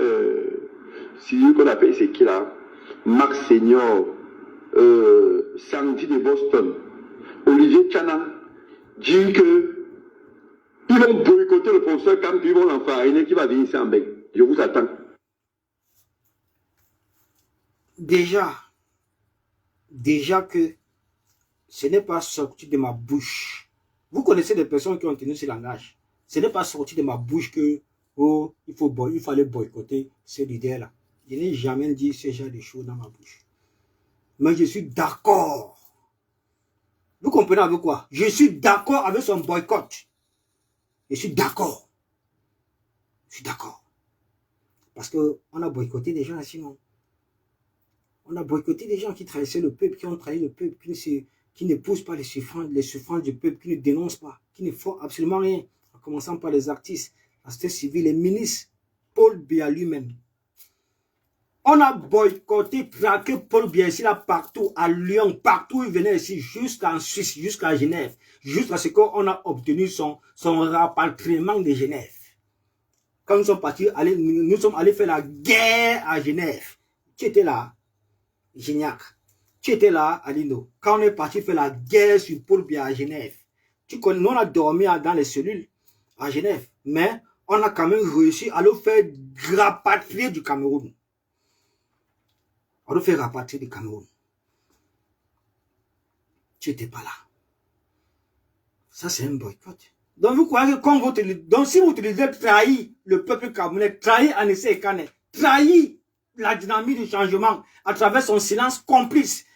celui qu'on appelle, c'est qui là? Max Senior, Sandy de Boston, Olivier Chana, dit que ils vont boycotter le professeur Kam, ils vont l'enfariner, qui va venir ici en bec. Je vous attends. Déjà que ce n'est pas sorti de ma bouche. Vous connaissez des personnes qui ont tenu ce langage. Ce n'est pas sorti de ma bouche que oh, il fallait boycotter ce leader-là. Je n'ai jamais dit ce genre de choses dans ma bouche. Mais je suis d'accord. Vous comprenez avec quoi? Je suis d'accord avec son boycott. Je suis d'accord. Je suis d'accord. Parce qu'on a boycotté des gens sinon. On a boycotté des gens qui trahissaient le peuple, qui ont trahi le peuple, qui ne poussent pas les suffrages du peuple, qui ne dénoncent pas, qui ne font absolument rien. En commençant par les artistes, la société civile, les ministres, Paul Biya lui-même. On a boycotté, traqué Paul Biya ici, là, partout, à Lyon, partout il venait ici, jusqu'en Suisse, jusqu'à Genève, jusqu'à ce qu'on a obtenu son rapatriement de Genève. Quand nous sommes partis, nous sommes allés faire la guerre à Genève. Tu étais là, Gignac. Tu étais là, Alino. Quand on est parti faire la guerre sur Paul Biya à Genève. Tu connais, nous on a dormi dans les cellules à Genève. Mais on a quand même réussi à le faire rapatrier du Cameroun. On le fait rapatrier du Cameroun. Tu n'étais pas là. Ça, c'est un boycott. Donc, vous croyez que donc, si vous utilisez trahir le peuple camerounais, trahir Anissé Ekane, trahir la dynamique du changement à travers son silence complice,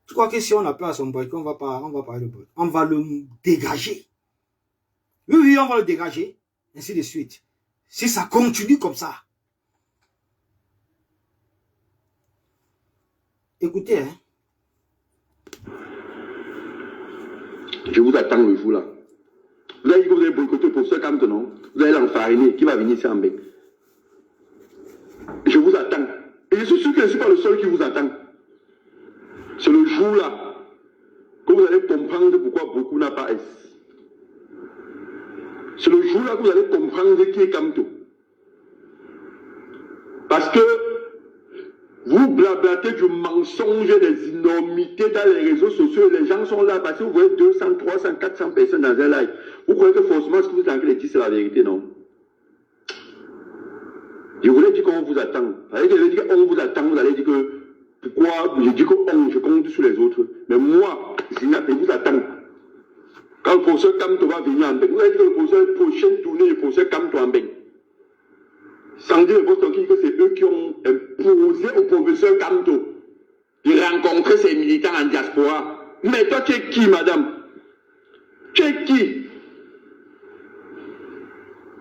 tu crois que si on a peur à son boycott, on va pas le boycott. On va le dégager. Oui, on va le dégager. Ainsi de suite. Si ça continue comme ça. Écoutez, hein. Je vous attends le jour là. Vous avez dit que vous allez boycotter pour ce camp, non? Vous allez l'enfariner, qui va venir ici en bec. Je vous attends. Et je suis sûr que je ne suis pas le seul qui vous attend. C'est le jour là que vous allez comprendre pourquoi beaucoup n'a pas S. C'est le jour là que vous allez comprendre qui est Kamto. Parce que vous blablatez du mensonge et des énormités dans les réseaux sociaux. Les gens sont là parce que vous voyez 200, 300, 400 personnes dans un live. Vous croyez que forcément ce que vous êtes en train de dire c'est la vérité, non? Je voulais dire qu'on vous attend. Je voulais dire qu'on vous attend, vous allez dire que pourquoi je dis que je compte sur les autres. Mais moi, je vous attends. Quand le professeur Kamto va venir en Beng, vous allez dire que le professeur prochaine tournée, le professeur Kamto en Beng. Sans dire que c'est eux qui ont imposé au professeur Kamto de rencontrer ses militants en diaspora. Mais toi, tu es qui, madame? Tu es qui?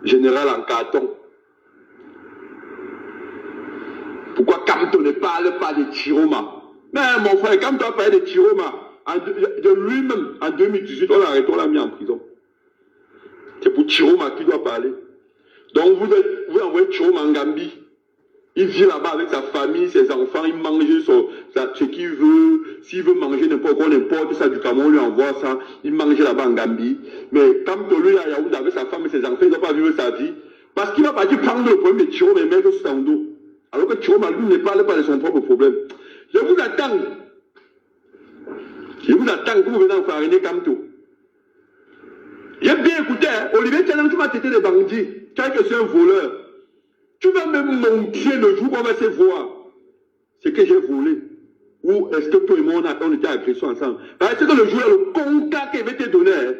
Général en carton. Pourquoi Kamto ne parle pas de Chiroma? Mais mon frère, Kamto a parlé de Chiroma. De lui-même, en 2018, on l'a arrêté, on l'a mis en prison. C'est pour Chiroma qui doit parler. Donc vous envoyez Chiroma en Gambie. Il vit là-bas avec sa famille, ses enfants, il mange ce qu'il veut. S'il veut manger n'importe quoi, n'importe ça du Cameroun, on lui envoie ça. Il mange là-bas en Gambie. Mais Kamto, lui, à Yaoundé, avec sa femme et ses enfants, il ne doit pas vivre sa vie. Parce qu'il va partir prendre le problème de Chiroma et mettre sur son dos. Alors que Chiroma, lui, ne parle pas de son propre problème. Je vous attends. Je vous attends que vous venez enfariner Kamto. J'ai bien écouté, hein? Olivier Tchanan, tu m'as traité de bandit. Tu as que c'est un voleur. Tu vas me montrer le jour qu'on va se voir. C'est que j'ai volé. Ou est-ce que toi et moi, on était agressés ensemble? Parce que le jour, le contact qu'il avait te donné, hein?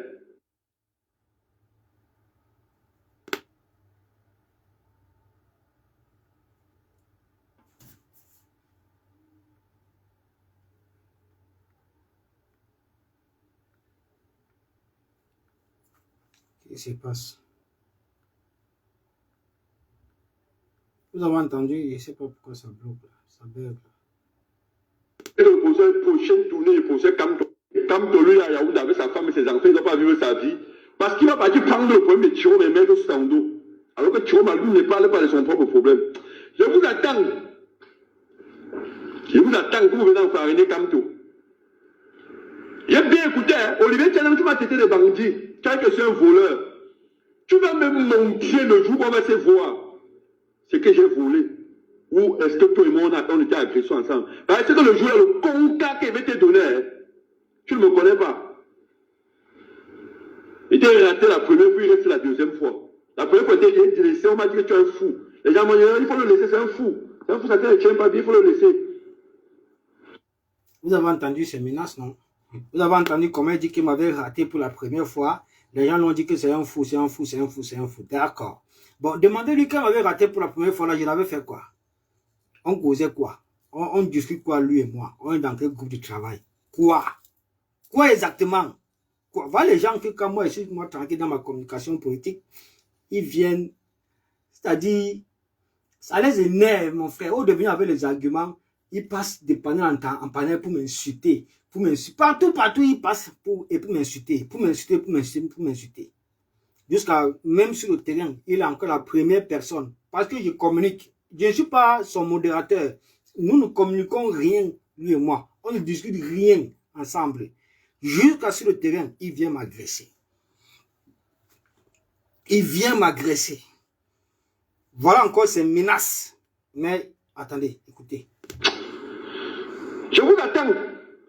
Qu'est-ce qui se passe? Vous avez entendu, je ne sais pas pourquoi ça bloque, ça bug. Et le professeur prochaine tournée, le professeur Kamto, lui, à Yaoundé, avec sa femme et ses enfants, il ne doit pas vivre sa vie. Parce qu'il va partir prendre le problème de Chiroma et mettre sur son dos. Alors que Chiroma, lui, ne parle pas de son propre problème. Je vous attends. Je vous attends que vous venez en fariner comme tout. J'ai bien écouté, hein? Olivier Tchanem, tu m'as traité de bandit. Tu as que c'est un voleur. Tu vas me montrer le jour où on va se voir ce que j'ai volé. Ou est-ce que toi et moi, on était agressés ensemble? Parce que le jour, le conca qui avait été donné, hein, tu ne me connais pas. Il était raté la première fois, il reste la deuxième fois. La première fois, il était dressé, on m'a dit que tu es un fou. Les gens m'ont dit, il faut le laisser, c'est un fou. C'est un fou, ça ne tient pas bien, il faut le laisser. Vous avez entendu ces menaces, non? Vous avez entendu comment il dit qu'il m'avait raté pour la première fois. Les gens l'ont dit que c'est un fou, c'est un fou, c'est un fou, c'est un fou. D'accord. Bon, demandez-lui qu'il m'avait raté pour la première fois, là, je l'avais fait quoi? On causait quoi? On discute quoi, lui et moi? On est dans quel groupe de travail? Quoi? Quoi exactement? Quoi? Voilà les gens que quand moi, je suis moi tranquille dans ma communication politique, ils viennent, c'est-à-dire, ça les énerve, mon frère. Au devenir avec les arguments, ils passent de panel en panel pour m'insulter. Partout, ils passent pour m'insulter. Jusqu'à, même sur le terrain, il est encore la première personne. Parce que je communique. Je ne suis pas son modérateur. Nous ne communiquons rien, lui et moi. On ne discute rien ensemble. Jusqu'à sur le terrain, il vient m'agresser. Voilà encore ces menaces. Mais, attendez, écoutez. Je vous attends.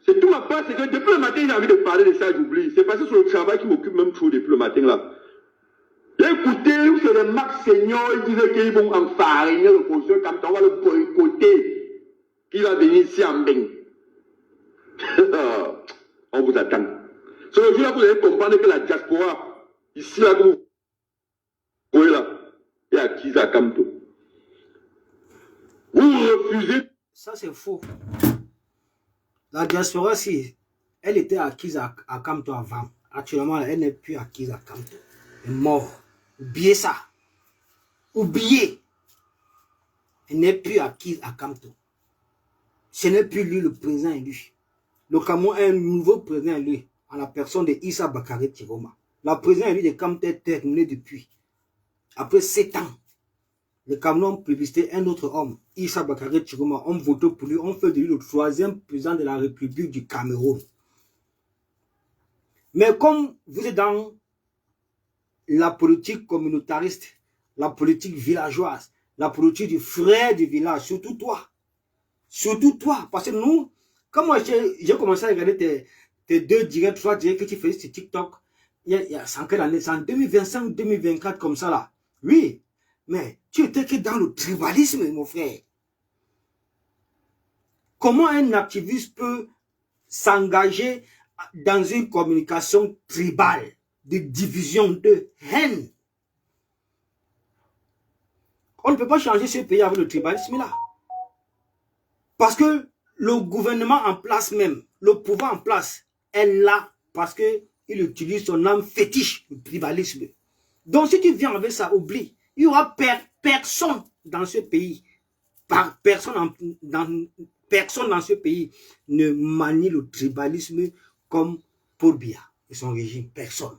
C'est tout ma part, c'est que depuis le matin, j'ai envie de parler de ça, j'oublie. C'est parce que c'est le travail qui m'occupe même trop depuis le matin là. J'ai écouté, c'est les Max Seigneur, ils disaient qu'ils vont enfariner l'opposition, comme ça, on va le boycotter. Qu'il va venir ici en bain. On vous attend. C'est le jour là que vous allez comprendre que la diaspora, ici là, que vous voyez là, est acquise à Kamto. Vous refusez. Ça, c'est faux. La diaspora, si elle était acquise à Kamto avant, actuellement, elle n'est plus acquise à Kamto. Elle est morte. Oubliez ça. Oubliez. Elle n'est plus acquise à Kamto. Ce n'est plus lui le président élu. Le Cameroun a un nouveau président élu, en la personne de Issa Bakary Tiroma. La présidence élu de Kamto est terminée depuis. Après 7 ans. Le Cameroun a publicité un autre homme, Issa Bakary Tiroma. On vote pour lui, on fait de lui le 3e président de la République du Cameroun. Mais comme vous êtes dans la politique communautariste, la politique villageoise, la politique du frère du village, surtout toi, parce que nous, quand moi j'ai commencé à regarder tes 2 directs, 3 directs que tu fais sur TikTok, c'est en quelle année? C'est en 2025, 2024 comme ça là. Oui, mais tu étais que dans le tribalisme, mon frère. Comment un activiste peut s'engager dans une communication tribale, de division, de haine? On ne peut pas changer ce pays avec le tribalisme là. Parce que le gouvernement en place même, le pouvoir en place, est là parce qu'il utilise son âme fétiche, le tribalisme. Donc si tu viens avec ça, oublie. Il n'y aura personne dans ce pays, personne dans ce pays ne manie le tribalisme comme Paul Biya et son régime. Personne.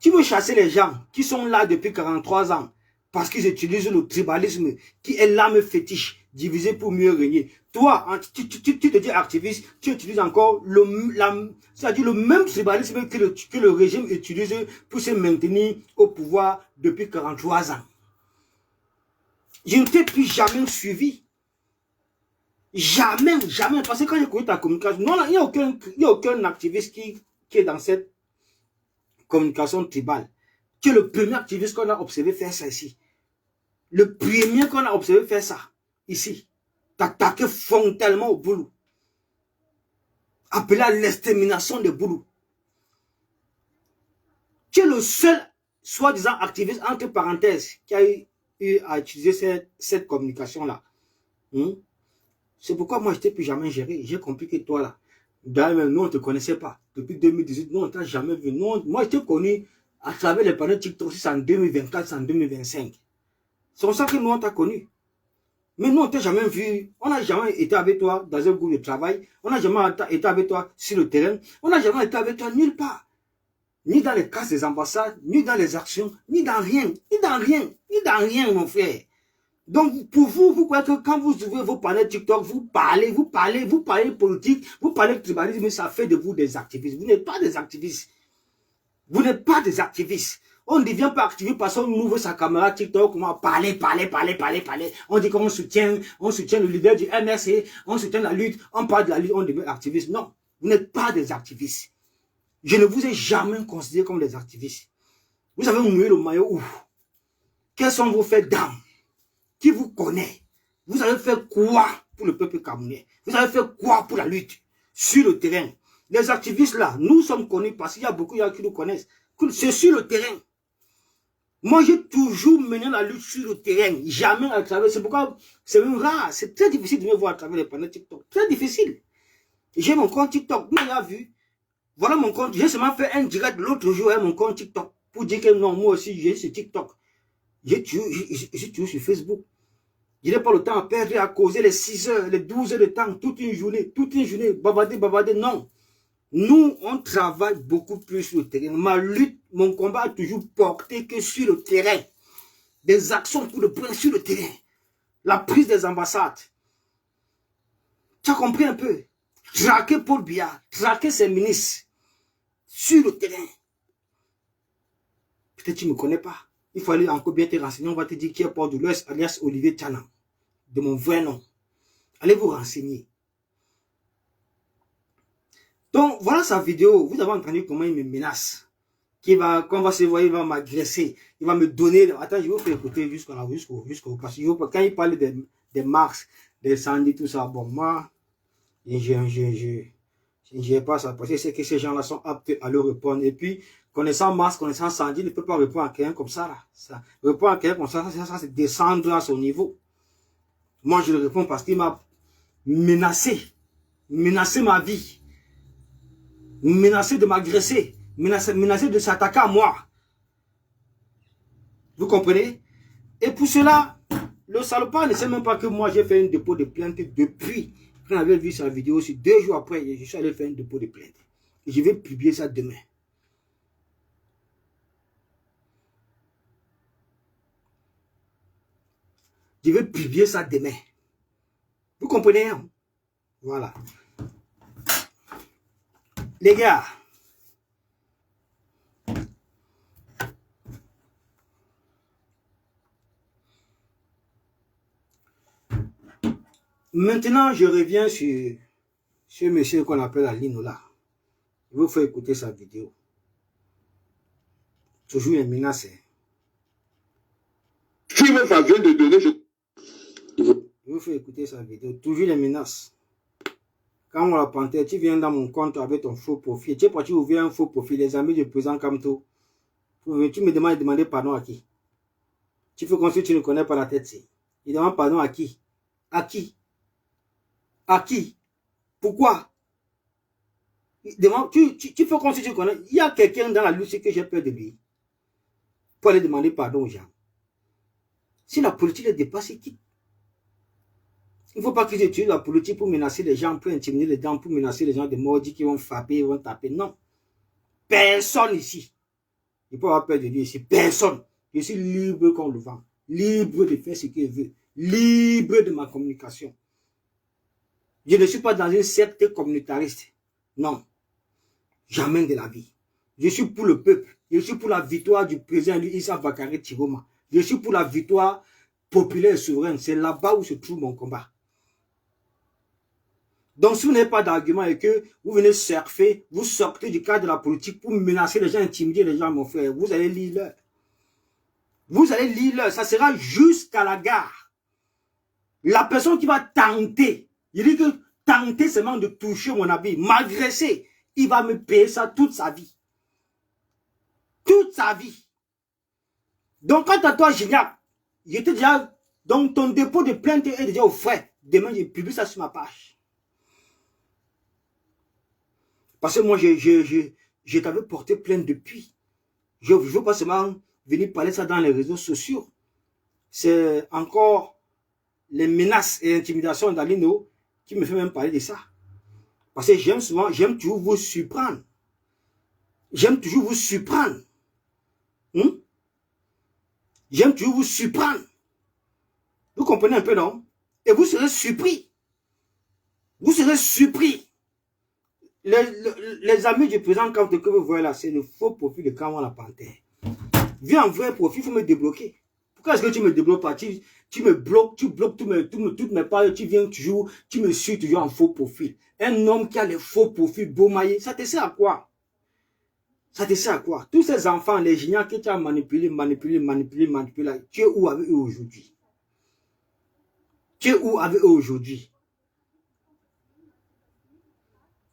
Tu veux chasser les gens qui sont là depuis 43 ans parce qu'ils utilisent le tribalisme qui est l'âme fétiche, divisée pour mieux régner. Toi, tu te dis activiste, tu utilises encore c'est-à-dire le même tribalisme que le régime utilise pour se maintenir au pouvoir depuis 43 ans. Je ne t'ai plus jamais suivi. Jamais. Parce que quand j'ai connu ta communication, non, il n'y a aucun activiste qui est dans cette communication tribale. Tu es le premier activiste qu'on a observé faire ça ici. Le premier qu'on a observé faire ça ici. T'attaquer frontalement au boulot. Appelé à l'extermination des boulots. Tu es le seul, soi-disant activiste, entre parenthèses, qui a eu à utiliser cette communication-là. C'est pourquoi moi, je t'ai plus jamais géré. J'ai compris que toi, là, d'ailleurs, nous, on ne te connaissait pas. Depuis 2018, nous, on ne t'a jamais vu. Moi, je t'ai connu à travers les panneaux TikTok, c'est en 2024, c'est en 2025. C'est pour ça que nous, on t'a connu. Mais nous, on ne t'a jamais vu. On n'a jamais été avec toi dans un groupe de travail. On n'a jamais été avec toi sur le terrain. On n'a jamais été avec toi nulle part. Ni dans les cases des ambassades, ni dans les actions, ni dans rien. Ni dans rien, mon frère. Donc, pour vous, vous croyez que quand vous ouvrez vos panels TikTok, vous parlez politique, vous parlez de tribalisme, mais ça fait de vous des activistes. Vous n'êtes pas des activistes. Vous n'êtes pas des activistes. On ne devient pas activiste parce qu'on ouvre sa caméra TikTok, on va parler. On dit qu'on soutient le leader du MRC, on soutient la lutte, on parle de la lutte, on devient activiste. Non, vous n'êtes pas des activistes. Je ne vous ai jamais considéré comme des activistes. Vous avez mouillé le maillot où? Quels sont vos faits d'âme? Qui vous connaît? Vous avez fait quoi pour le peuple camerounais? Vous avez fait quoi pour la lutte sur le terrain? Les activistes là, nous sommes connus parce qu'il y a beaucoup de gens qui nous connaissent. C'est sur le terrain. Moi, j'ai toujours mené la lutte sur le terrain. Jamais à travers. C'est pourquoi c'est rare. C'est très difficile de me voir à travers les panneaux TikTok. Très difficile. J'ai mon compte TikTok. Vous l'avez vu. Voilà mon compte. J'ai seulement fait un direct l'autre jour à mon compte TikTok. Pour dire que non, moi aussi, j'ai ce TikTok. J'ai toujours sur Facebook. Je n'ai pas le temps à perdre à causer les 6 heures, les 12 heures de temps, toute une journée, bavarder, non. Nous, on travaille beaucoup plus sur le terrain. Ma lutte, mon combat a toujours porté que sur le terrain. Des actions pour le point sur le terrain. La prise des ambassades. Tu as compris un peu? Traquer Paul Biya, traquer ses ministres sur le terrain. Peut-être que tu ne me connais pas. Il faut aller encore bien te renseigner. On va te dire qui est Port de l'Ouest, alias Olivier Tchana. De mon vrai nom. Allez vous renseigner. Donc, voilà sa vidéo. Vous avez entendu comment il me menace. Quand on va se voir, il va m'agresser. Il va me donner. Attends, je vais vous faire écouter jusqu'au. Parce que quand il parle des Marx, des Sandy, tout ça, bon, moi, je n'ai pas ça. Parce que c'est que ces gens-là sont aptes à leur répondre. Et puis, connaissant Marx, connaissant Sandy, il ne peut pas répondre à quelqu'un comme ça. Répondre à quelqu'un comme ça, c'est descendre à son niveau. Moi, je le réponds parce qu'il m'a menacé ma vie, menacé de m'agresser, menacé de s'attaquer à moi. Vous comprenez? Et pour cela, le salopard ne sait même pas que moi, j'ai fait un dépôt de plainte depuis. Quand on avait vu sa vidéo, aussi 2 jours après, je suis allé faire un dépôt de plainte. Et je vais publier ça demain. Je vais publier ça demain. Vous comprenez? Voilà. Les gars. Maintenant, je reviens sur ce monsieur qu'on appelle Alino là. Je vous fais écouter sa vidéo. Toujours une menace. Tu me vient de donner, Je vous fais écouter sa vidéo. Toujours les menaces. Quand on la panthère, tu viens dans mon compte avec ton faux profil. Tu es parti ouvrir un faux profil. Les amis du président Kamto. Tu me demandes de demander pardon à qui? Tu fais comme si tu ne connais pas la tête. Il demande pardon à qui? À qui? À qui? Pourquoi? Tu fais comme si tu connais. Il y a quelqu'un dans la lutte que j'ai peur de lui. Pour aller demander pardon aux gens. Si la politique est dépassée, quitte. Il ne faut pas qu'ils utilisent la politique pour menacer les gens, pour intimider les gens, pour menacer les gens de maudits qui vont frapper, ils vont taper. Non. Personne ici. Il ne peut avoir peur de lui ici. Personne. Je suis libre comme le vent. Libre de faire ce qu'il veut. Libre de ma communication. Je ne suis pas dans une secte communautariste. Non. Jamais de la vie. Je suis pour le peuple. Je suis pour la victoire du président Issa Bakary Tiroma. Je suis pour la victoire populaire et souveraine. C'est là-bas où se trouve mon combat. Donc, si vous n'avez pas d'argument et que vous venez surfer, vous sortez du cadre de la politique pour menacer les gens, intimider les gens, mon frère, vous allez lire l'heure. Vous allez lire l'heure. Ça sera jusqu'à la gare. La personne qui va tenter, il dit que tenter seulement de toucher mon habit, m'agresser, il va me payer ça toute sa vie. Toute sa vie. Donc, quant à toi, Gignac, j'étais déjà, donc ton dépôt de plainte est déjà au frais. Demain, je publie ça sur ma page. Parce que moi, je t'avais porté plainte depuis. Je ne veux pas seulement venir parler ça dans les réseaux sociaux. C'est encore les menaces et intimidations d'Alino qui me fait même parler de ça. Parce que j'aime toujours vous surprendre. J'aime toujours vous surprendre. J'aime toujours vous surprendre. Vous comprenez un peu, non? Et vous serez surpris. Vous serez surpris. Les amis du président Kanté que vous voyez là, c'est le faux profil de Kamwa la Panthère. Viens en vrai profil, il faut me débloquer. Pourquoi est-ce que tu me débloques pas? Tu me bloques, tu bloques toutes mes paroles, tu viens toujours, tu me suis toujours en faux profil. Un homme qui a les faux profils beaumaillés, ça te sert à quoi? Ça te sert à quoi? Tous ces enfants, les géniaux que tu as manipulés, tu es où avec eux aujourd'hui? Tu es où avec eux aujourd'hui?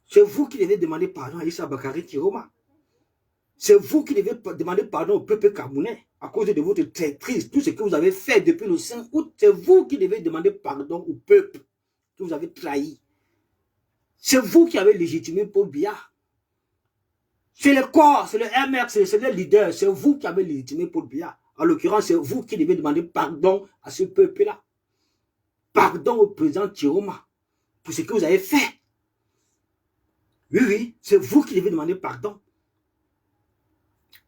C'est vous qui devez demander pardon à Issa Bakari Tiroma. C'est vous qui devez demander pardon au peuple camerounais à cause de votre traîtrise, tout ce que vous avez fait depuis le 5 août. C'est vous qui devez demander pardon au peuple que vous avez trahi. C'est vous qui avez légitimé Paul Biya. C'est le corps, c'est le MR, c'est le leader. C'est vous qui avez légitimé Paul Biya. En l'occurrence, c'est vous qui devez demander pardon à ce peuple-là. Pardon au président Tiroma pour ce que vous avez fait. Oui, c'est vous qui devez demander pardon.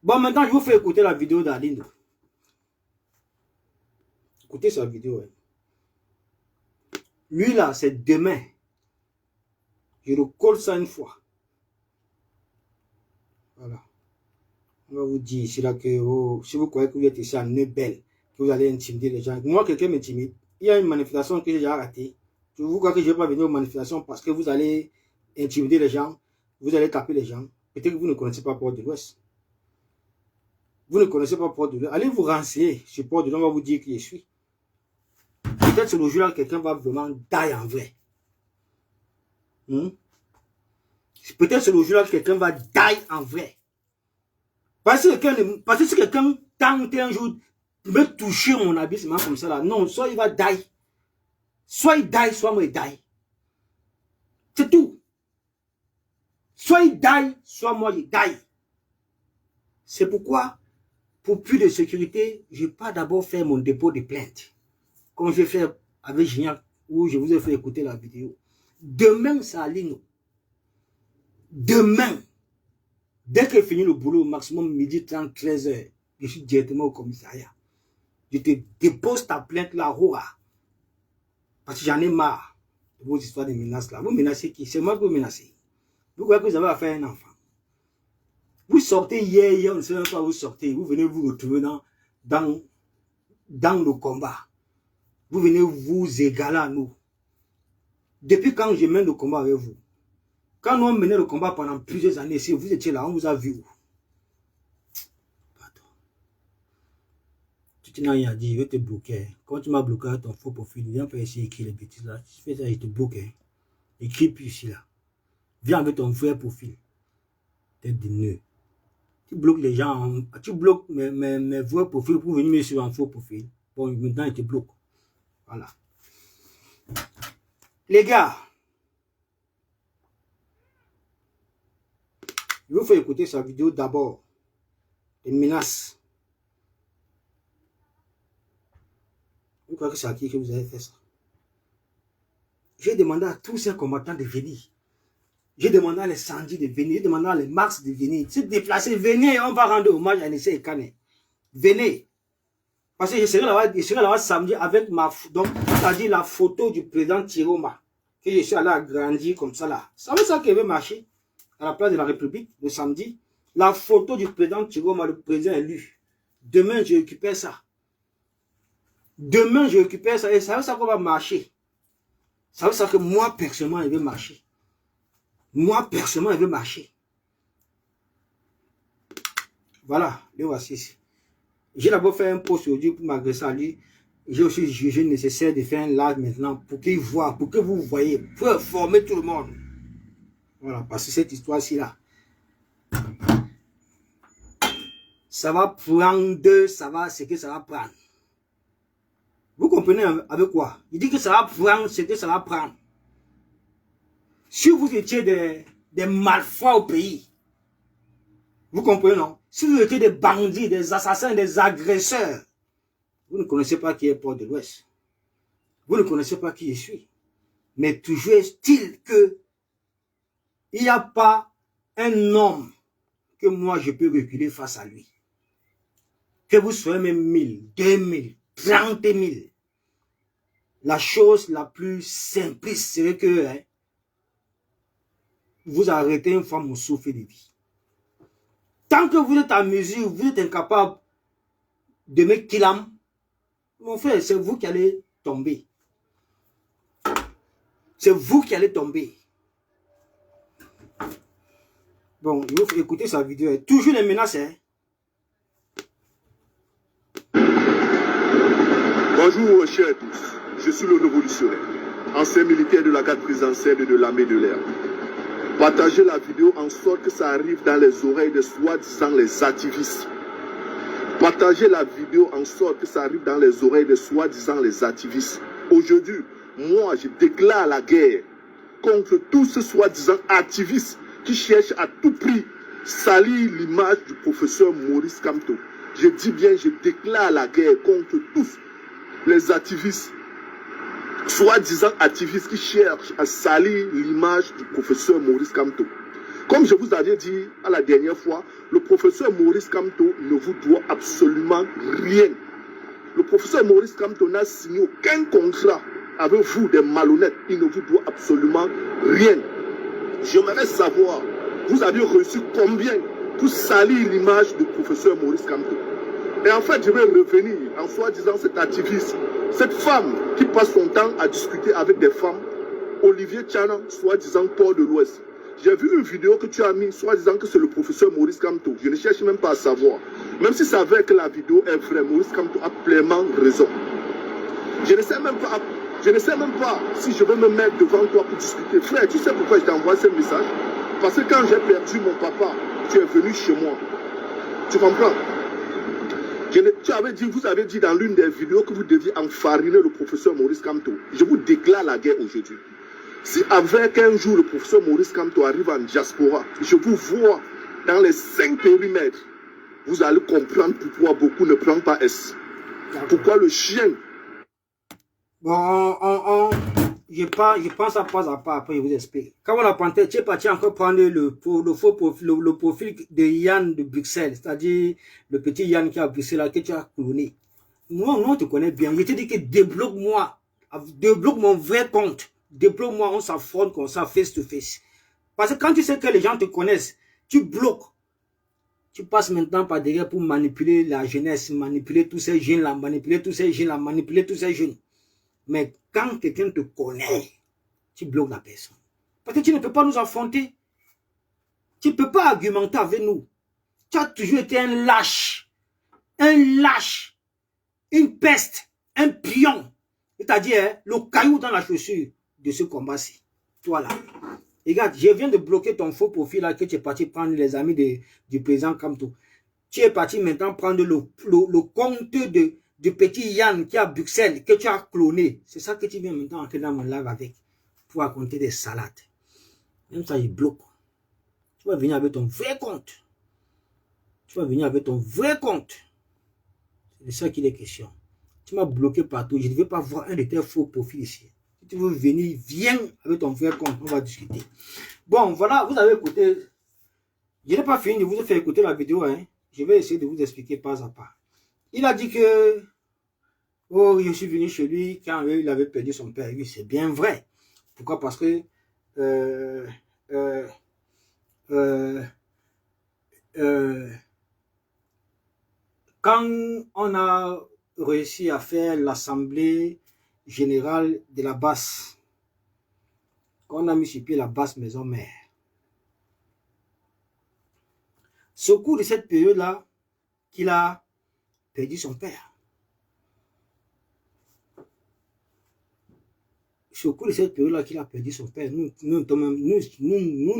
Bon, maintenant, je vous fais écouter la vidéo d'Aline. Écoutez sa vidéo. Lui, là, c'est demain. Je le colle ça une fois. Voilà. On va vous dire ici, là, que si vous croyez que vous êtes ici à Nebel, que vous allez intimider les gens. Moi, quelqu'un m'intimide. Il y a une manifestation que j'ai déjà ratée. Vous croyez que je ne vais pas venir aux manifestations parce que vous allez intimider les gens, vous allez taper les gens. Peut-être que vous ne connaissez pas Port de l'Ouest. Vous ne connaissez pas Port de l'Ouest. Allez vous renseigner sur Port de l'Ouest, on va vous dire qui je suis. Peut-être c'est le jour-là que quelqu'un va vraiment die en vrai. Peut-être c'est le jour-là que quelqu'un va die en vrai. Parce que si quelqu'un tente un jour de me toucher mon abyssement comme ça là, non, soit il va die. Soit il die, soit moi il die. C'est tout. Soit il die, soit moi il die. C'est pourquoi, pour plus de sécurité, je n'ai pas d'abord fait mon dépôt de plainte. Comme j'ai fait avec Gignac, où je vous ai fait écouter la vidéo. Demain, ça aligne. Demain, dès que je finis le boulot, maximum midi 30, 13 heures, je suis directement au commissariat. Je te dépose ta plainte là, Roura. Parce que j'en ai marre de vos histoires de menaces là. Vous menacez qui? C'est moi que vous menacez. Vous croyez que vous avez affaire à un enfant? Vous sortez hier, on ne sait même pas où vous sortez. Vous venez vous retrouver dans le combat. Vous venez vous égaler à nous. Depuis quand je mène le combat avec vous? Quand nous menons le combat pendant plusieurs années, si vous étiez là, on vous a vu où? Pardon. Tu n'as rien à dire, je vais te bloquer. Quand tu m'as bloqué à ton faux profil, viens pas essayer d'écrire les bêtises là. Tu fais ça, je te bloque. Écris plus ici là. Viens avec ton vrai profil. Tête de nœud. Tu bloques les gens, tu bloques mes vrais profils pour venir me suivre en faux profil. Bon, maintenant, il te bloque. Voilà. Les gars, je vous fais écouter sa vidéo d'abord. Les menaces. Vous croyez que c'est à qui que vous avez fait ça? J'ai demandé à tous ces combattants de venir. J'ai demandé à les Sandy de venir. J'ai demandé à les Max de venir. Se déplacer, venez, on va rendre hommage à Nessé et Kane. Venez. Parce que je serai là-bas samedi avec donc, c'est-à-dire la photo du président Tiroma. Que je suis allé agrandir comme ça là. Ça veut ça qu'il veut marcher à la place de la République le samedi. La photo du président Tiroma, le président élu. Demain, je récupère ça. Demain, je récupère ça. Et ça veut ça qu'on va marcher. Ça veut ça que moi, personnellement, il veut marcher. Moi, personnellement, il veut marcher. Voilà, le voici. J'ai d'abord fait un post aujourd'hui pour m'agresser à lui. J'ai aussi jugé nécessaire de faire un live maintenant pour qu'il voit, pour que vous voyez, pour informer tout le monde. Voilà, parce que cette histoire-ci là, ça va prendre, ça va, ce que ça va prendre. Vous comprenez avec quoi? Il dit que ça va prendre ce que ça va prendre. Si vous étiez des malfrats au pays, vous comprenez, non? Si vous étiez des bandits, des assassins, des agresseurs, vous ne connaissez pas qui est Port de l'Ouest. Vous ne connaissez pas qui je suis. Mais toujours est-il que il n'y a pas un homme que moi je peux reculer face à lui. Que vous soyez même 1000, 2000, 30 000. la chose la plus simpliste serait que vous arrêtez une femme au souffle de vie. Tant que vous êtes à mesure, vous êtes incapable de me killam, mon frère, c'est vous qui allez tomber. C'est vous qui allez tomber. Bon, il faut écouter sa vidéo. Toujours les menaces. Bonjour, chers tous. Je suis le révolutionnaire, ancien militaire de la garde présidentielle et de l'armée de l'air. Partagez la vidéo en sorte que ça arrive dans les oreilles de soi-disant les activistes. Partagez la vidéo en sorte que ça arrive dans les oreilles de soi-disant les activistes. Aujourd'hui, moi, je déclare la guerre contre tous ces soi-disant activistes qui cherchent à tout prix salir l'image du professeur Maurice Kamto. Je dis bien, je déclare la guerre contre tous les activistes, soi-disant activistes qui cherchent à salir l'image du professeur Maurice Kamto. Comme je vous avais dit à la dernière fois, le professeur Maurice Kamto ne vous doit absolument rien. Le professeur Maurice Kamto n'a signé aucun contrat avec vous, des malhonnêtes. Il ne vous doit absolument rien. J'aimerais savoir, vous avez reçu combien pour salir l'image du professeur Maurice Kamto? Et en fait, je vais revenir en soi-disant cet activiste, cette femme qui passe son temps à discuter avec des femmes, Olivier Tchana, soi-disant port de l'Ouest. J'ai vu une vidéo que tu as mis, soi-disant que c'est le professeur Maurice Kamto. Je ne cherche même pas à savoir. Même si c'est vrai que la vidéo est vraie, Maurice Kamto a pleinement raison. Je ne sais même pas si je vais me mettre devant toi pour discuter. Frère, tu sais pourquoi je t'ai envoyé ce message? Parce que quand j'ai perdu mon papa, tu es venu chez moi. Tu comprends? Vous avez dit dans l'une des vidéos que vous deviez enfariner le professeur Maurice Kamto. Je vous déclare la guerre aujourd'hui. Si avec un jour le professeur Maurice Kamto arrive en diaspora, je vous vois dans les 5 périmètres, vous allez comprendre pourquoi beaucoup ne prennent pas S. Pourquoi le chien. Bon, je pense à pas, après je vous explique. Quand on a pensé, tu es parti encore prendre le profil de Yann de Bruxelles, c'est-à-dire le petit Yann qui a Bruxelles, là, que tu as cloné. Moi, on te connaît bien. Je te dis que débloque-moi mon vrai compte. Débloque-moi, on s'affronte comme ça, face to face. Parce que quand tu sais que les gens te connaissent, tu bloques. Tu passes maintenant par derrière pour manipuler la jeunesse, manipuler tous ces jeunes-là, manipuler tous ces jeunes. Mais quand quelqu'un te connaît, tu bloques la personne. Parce que tu ne peux pas nous affronter. Tu ne peux pas argumenter avec nous. Tu as toujours été un lâche, une peste, un pion. C'est-à-dire le caillou dans la chaussure de ce combat-ci. Toi là. Regarde, je viens de bloquer ton faux profil là que tu es parti prendre les amis du président Kamto. Tu es parti maintenant prendre le compte de petit Yann qui a Bruxelles, que tu as cloné. C'est ça que tu viens maintenant entrer dans mon live avec. Pour raconter des salades. Même ça, il bloque. Tu vas venir avec ton vrai compte. C'est de ça qu'il est question. Tu m'as bloqué partout. Je ne veux pas voir un de tes faux profils ici. Si tu veux venir, viens avec ton vrai compte. On va discuter. Bon, voilà, vous avez écouté. Je n'ai pas fini de vous faire écouter la vidéo. Hein. Je vais essayer de vous expliquer pas à pas. Il a dit que oh, je suis venu chez lui quand il avait perdu son père. Oui, c'est bien vrai. Pourquoi? Parce que quand on a réussi à faire l'assemblée générale de la basse, quand on a mis sur pied la basse maison mère, c'est au cours de cette période-là qu'il a perdu son père. C'est au cours de cette période-là qu'il a perdu son père. Nous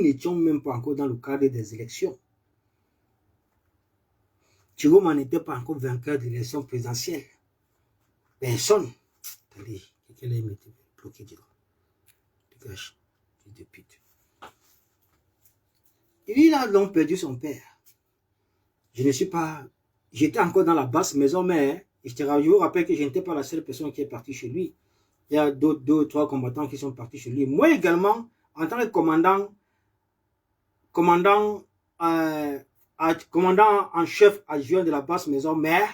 n'étions même pas encore dans le cadre des élections. Chiroma n'était pas encore vainqueur de l'élection présidentielle. Personne. Attendez, quelqu'un là m'était bloqué du droit. Dégage, de pute. Il a donc perdu son père. J'étais encore dans la basse maison mère. Et je vous rappelle que je n'étais pas la seule personne qui est partie chez lui. Il y a deux ou trois combattants qui sont partis chez lui. Moi également, en tant que commandant en chef adjoint de la basse maison mère,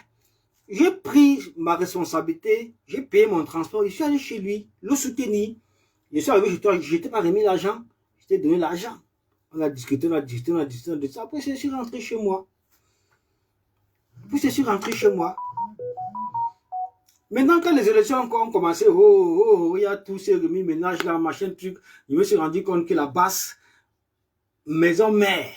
j'ai pris ma responsabilité, j'ai payé mon transport, je suis allé chez lui, le soutenir. Je suis arrivé chez toi, je t'ai pas remis l'argent, je t'ai donné l'argent. On a discuté, on a discuté, on a discuté de ça. Après, je suis rentré chez moi. Maintenant, quand les élections ont commencé, il y a tous ces remis ménages là, machin, truc. Je me suis rendu compte que la basse maison mère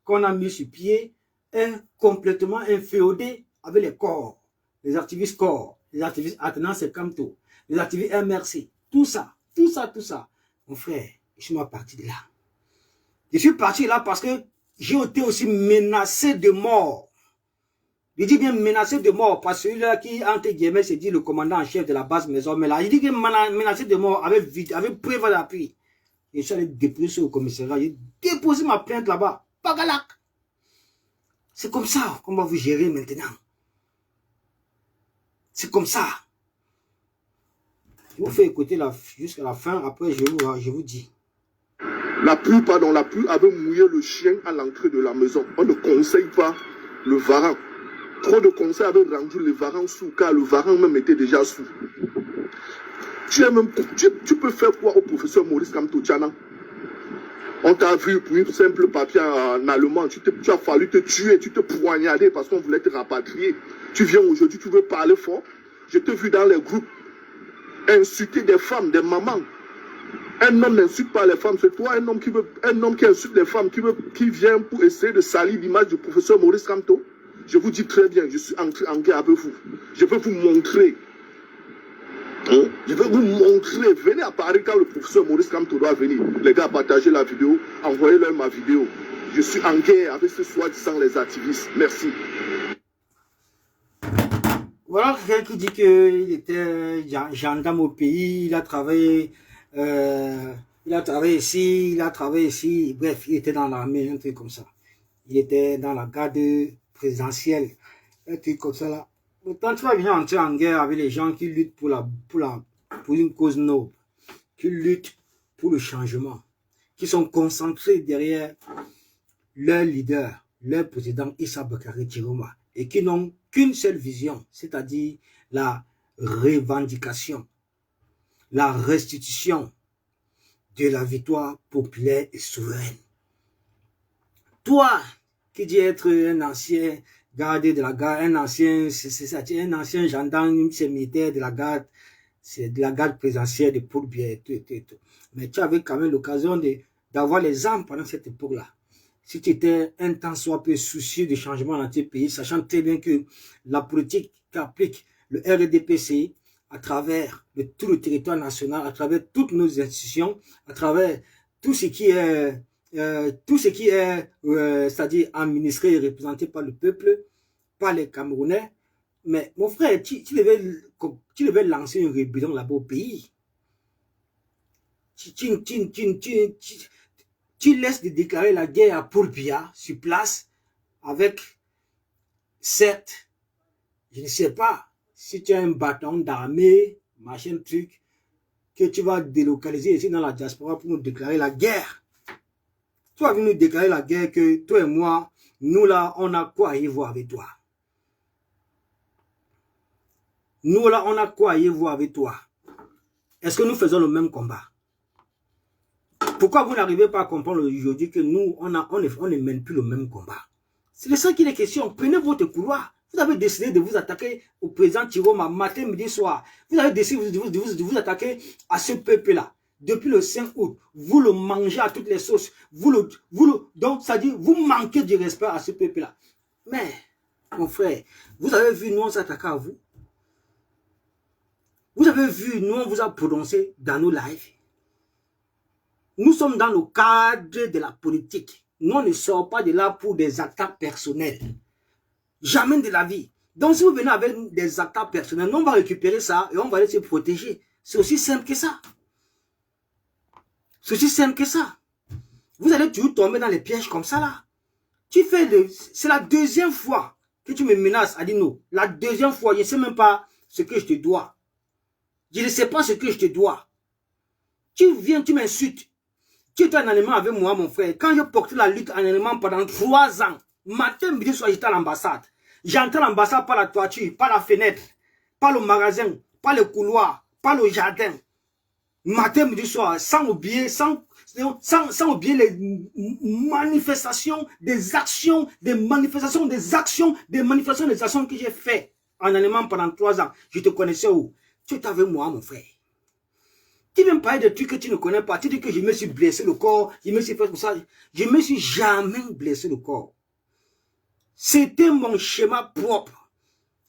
qu'on a mis sur pied est complètement inféodée avec les corps, les activistes corps, les activistes Attenance et Camto, les activistes MRC, tout ça. Mon frère, je suis parti de là. Je suis parti là parce que j'ai été aussi menacé de mort. Je dis bien menacé de mort parce que celui-là qui, entre guillemets, se dit le commandant en chef de la base maison, mais là, il dit que menacé de mort avec preuve d'appui. Je suis allé déposer au commissariat, j'ai déposé ma plainte là-bas, Pagalac. C'est comme ça qu'on va vous gérer maintenant. C'est comme ça. Je vous fais écouter jusqu'à la fin, après je vous dis. La pluie, pardon, la pluie avait mouillé le chien à l'entrée de la maison. On ne conseille pas le varan. Trop de conseils avaient rendu le varan sous, car le varan même était déjà sous. Tu peux faire quoi au professeur Maurice Kamto Tchana? On t'a vu pour une simple papier en allemand, tu as fallu te tuer, tu te poignarder parce qu'on voulait te rapatrier. Tu viens aujourd'hui, tu veux parler fort. Je t'ai vu dans les groupes insulter des femmes, des mamans. Un homme n'insulte pas les femmes, c'est toi un homme qui insulte les femmes, qui vient pour essayer de salir l'image du professeur Maurice Kamto. Je vous dis très bien, je suis entré en guerre avec vous. Je vais vous montrer. Je vais vous montrer. Venez à Paris quand le professeur Maurice Kamto doit venir. Les gars, partagez la vidéo, envoyez-leur ma vidéo. Je suis en guerre avec ce soi-disant les activistes. Merci. Voilà quelqu'un qui dit qu'il était gendarme au pays, il a travaillé ici, bref, il était dans l'armée, un truc comme ça. Il était dans la garde présidentielle, un truc comme ça là. Quand tu vas venir entrer en guerre avec les gens qui luttent pour une cause noble, qui luttent pour le changement, qui sont concentrés derrière leur leader, leur président Issa Bakari Chiroma, et qui n'ont qu'une seule vision, c'est-à-dire la revendication, la restitution de la victoire populaire et souveraine. Toi, qui dis être un ancien gardé de la garde, un ancien gendarme, c'est militaire de la garde, c'est de la garde présidentielle de Poulbière et tout. Mais tu avais quand même l'occasion d'avoir les armes pendant cette époque-là. Si tu étais un tant soit peu soucieux du changement dans tes pays, sachant très bien que la politique qu'applique le RDPC à travers tout le territoire national, à travers toutes nos institutions, à travers tout ce qui est c'est-à-dire administré et représenté par le peuple, par les Camerounais. Mais mon frère, tu devais lancer une rébellion là-bas au pays. Tu laisses de déclarer la guerre à Poulbia sur place avec, certes, je ne sais pas, si tu as un bâton d'armée, machin truc, que tu vas délocaliser ici dans la diaspora pour nous déclarer la guerre. Tu vas venir nous déclarer la guerre que toi et moi, nous là, on a quoi à y voir avec toi. Nous là, on a quoi à y voir avec toi. Est-ce que nous faisons le même combat? Pourquoi vous n'arrivez pas à comprendre aujourd'hui que nous, on ne mène plus le même combat? C'est de ça qu'il est question. Prenez votre couloir. Vous avez décidé de vous attaquer au président Chiroma matin, midi, soir. Vous avez décidé de vous attaquer à ce peuple-là. Depuis le 5 août, vous le mangez à toutes les sauces. Donc, ça dit, vous manquez de respect à ce peuple-là. Mais, mon frère, vous avez vu, nous, on s'attaque à vous. Vous avez vu, nous, on vous a prononcé dans nos lives. Nous sommes dans le cadre de la politique. Nous, on ne sort pas de là pour des attaques personnelles. Jamais de la vie. Donc, si vous venez avec des attaques personnelles, nous, on va récupérer ça et on va aller se protéger. C'est aussi simple que ça. C'est aussi simple que ça. Vous allez toujours tomber dans les pièges comme ça, là. C'est la deuxième fois que tu me menaces, Adino. La deuxième fois, je ne sais même pas ce que je te dois. Je ne sais pas ce que je te dois. Tu viens, tu m'insultes. Tu étais en allemand avec moi, mon frère. Quand je portais la lutte en allemand pendant 3 ans, matin, midi, soir, j'étais à l'ambassade. J'entre à l'ambassade par la toiture, par la fenêtre, par le magasin, par le couloir, par le jardin. Matin, midi, soir, sans oublier les manifestations, des actions, des actions que j'ai fait en Allemagne pendant 3 ans. Je te connaissais où? Tu étais avec moi, mon frère. Tu viens me parler de trucs que tu ne connais pas. Tu dis que je me suis blessé le corps, je me suis fait comme ça. Je ne me suis jamais blessé le corps. C'était mon schéma propre.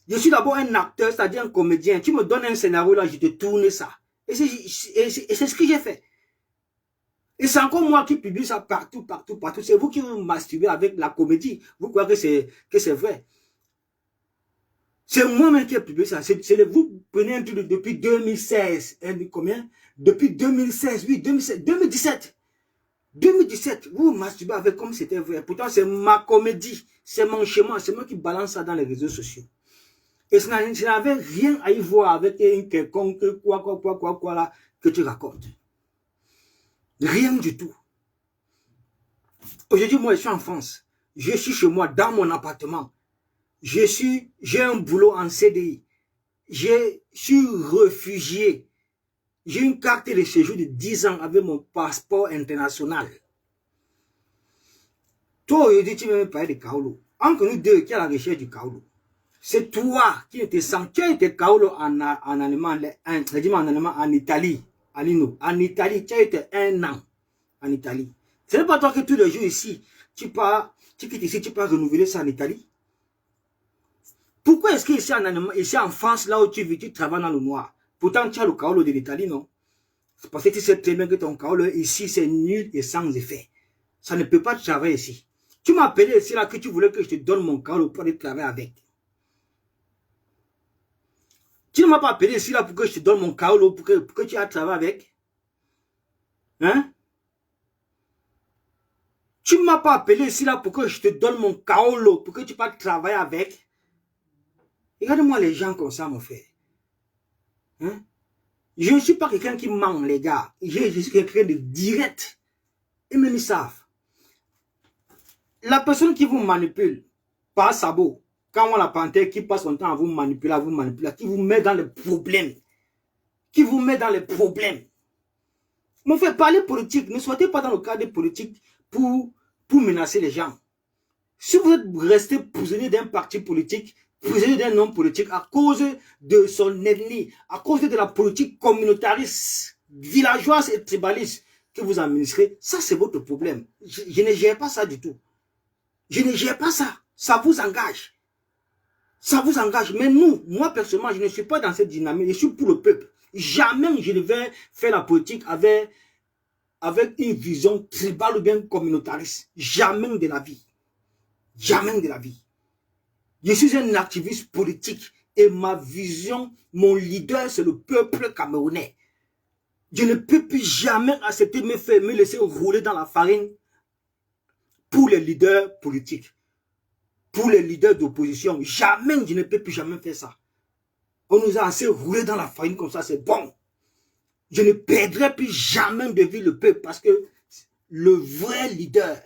Je suis d'abord un acteur, c'est-à-dire un comédien. Tu me donnes un scénario là, je te tourne ça. Et c'est ce que j'ai fait. Et c'est encore moi qui publie ça partout. C'est vous qui vous masturbez avec la comédie. Vous croyez que c'est vrai. C'est moi-même qui ai publié ça. Vous prenez un truc depuis 2016. Combien? Depuis 2016, oui, 2017. 2017, vous masturbez avec comme c'était vrai. Pourtant, c'est ma comédie. C'est mon schéma. C'est moi qui balance ça dans les réseaux sociaux. Et ça n'avait rien à y voir avec un quelconque quoi là que tu racontes. Rien du tout. Aujourd'hui, moi, je suis en France. Je suis chez moi, dans mon appartement. J'ai un boulot en CDI. Je suis réfugié. J'ai une carte de séjour de 10 ans avec mon passeport international. Toi, aujourd'hui, tu veux me parler de Kaolo. Entre nous deux, qui est à la recherche du Kaolo. C'est toi qui étais sans. Tu as été Kaolo en allemand, en Italie. Alino, en Italie, tu as été 1 an en Italie. Ce n'est pas toi que tous les jours ici, tu quittes ici, tu peux renouveler ça en Italie. Pourquoi est-ce que ici en France, là où tu vis, tu travailles dans le noir? Pourtant, tu as le Kaolo de l'Italie, non? C'est parce que tu sais très bien que ton Kaolo ici, c'est nul et sans effet. Ça ne peut pas travailler ici. Tu m'as appelé ici là que tu voulais que je te donne mon Kaolo pour aller travailler avec. Tu ne m'as pas appelé ici là pour que je te donne mon Kaolo pour que tu ailles travailler avec. Hein? Tu ne m'as pas appelé ici là pour que je te donne mon Kaolo pour que tu puisses travailler avec. Regarde-moi les gens comme ça, mon frère. Hein? Je ne suis pas quelqu'un qui ment, les gars. Je suis quelqu'un de direct. Et même ils savent. La personne qui vous manipule, par sabot, quand on la panthère qui passe son temps à vous manipuler, qui vous met dans les problèmes. Mon frère, parlez politique. Ne soyez pas dans le cadre politique pour menacer les gens. Si vous êtes resté prisonnier d'un parti politique, prisonnier d'un homme politique à cause de son ennemi, à cause de la politique communautariste, villageoise et tribaliste que vous administrez, ça c'est votre problème. Je ne gère pas ça du tout. Je ne gère pas ça. Ça vous engage. Ça vous engage. Mais moi personnellement, je ne suis pas dans cette dynamique. Je suis pour le peuple. Jamais je ne vais faire la politique avec une vision tribale ou bien communautariste. Jamais de la vie. Jamais de la vie. Je suis un activiste politique et ma vision, mon leader, c'est le peuple camerounais. Je ne peux plus jamais accepter me laisser rouler dans la farine pour les leaders politiques. Pour les leaders d'opposition, jamais, je ne peux plus jamais faire ça. On nous a assez roulé dans la farine comme ça, c'est bon. Je ne perdrai plus jamais de vie le peuple parce que le vrai leader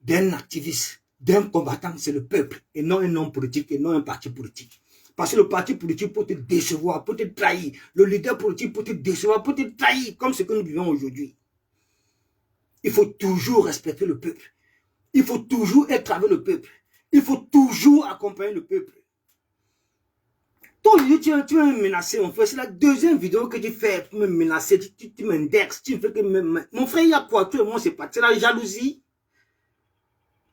d'un activiste, d'un combattant, c'est le peuple et non un homme politique et non un parti politique. Parce que le parti politique peut te décevoir, peut te trahir. Le leader politique peut te décevoir, peut te trahir, comme ce que nous vivons aujourd'hui. Il faut toujours respecter le peuple. Il faut toujours être avec le peuple. Il faut toujours accompagner le peuple. Toi, tu veux me menacer, mon frère. C'est la deuxième vidéo que tu fais pour me menacer. Tu m'indexes. Tu me fais que mon frère, il y a quoi? Tout le monde, c'est pas. C'est la jalousie.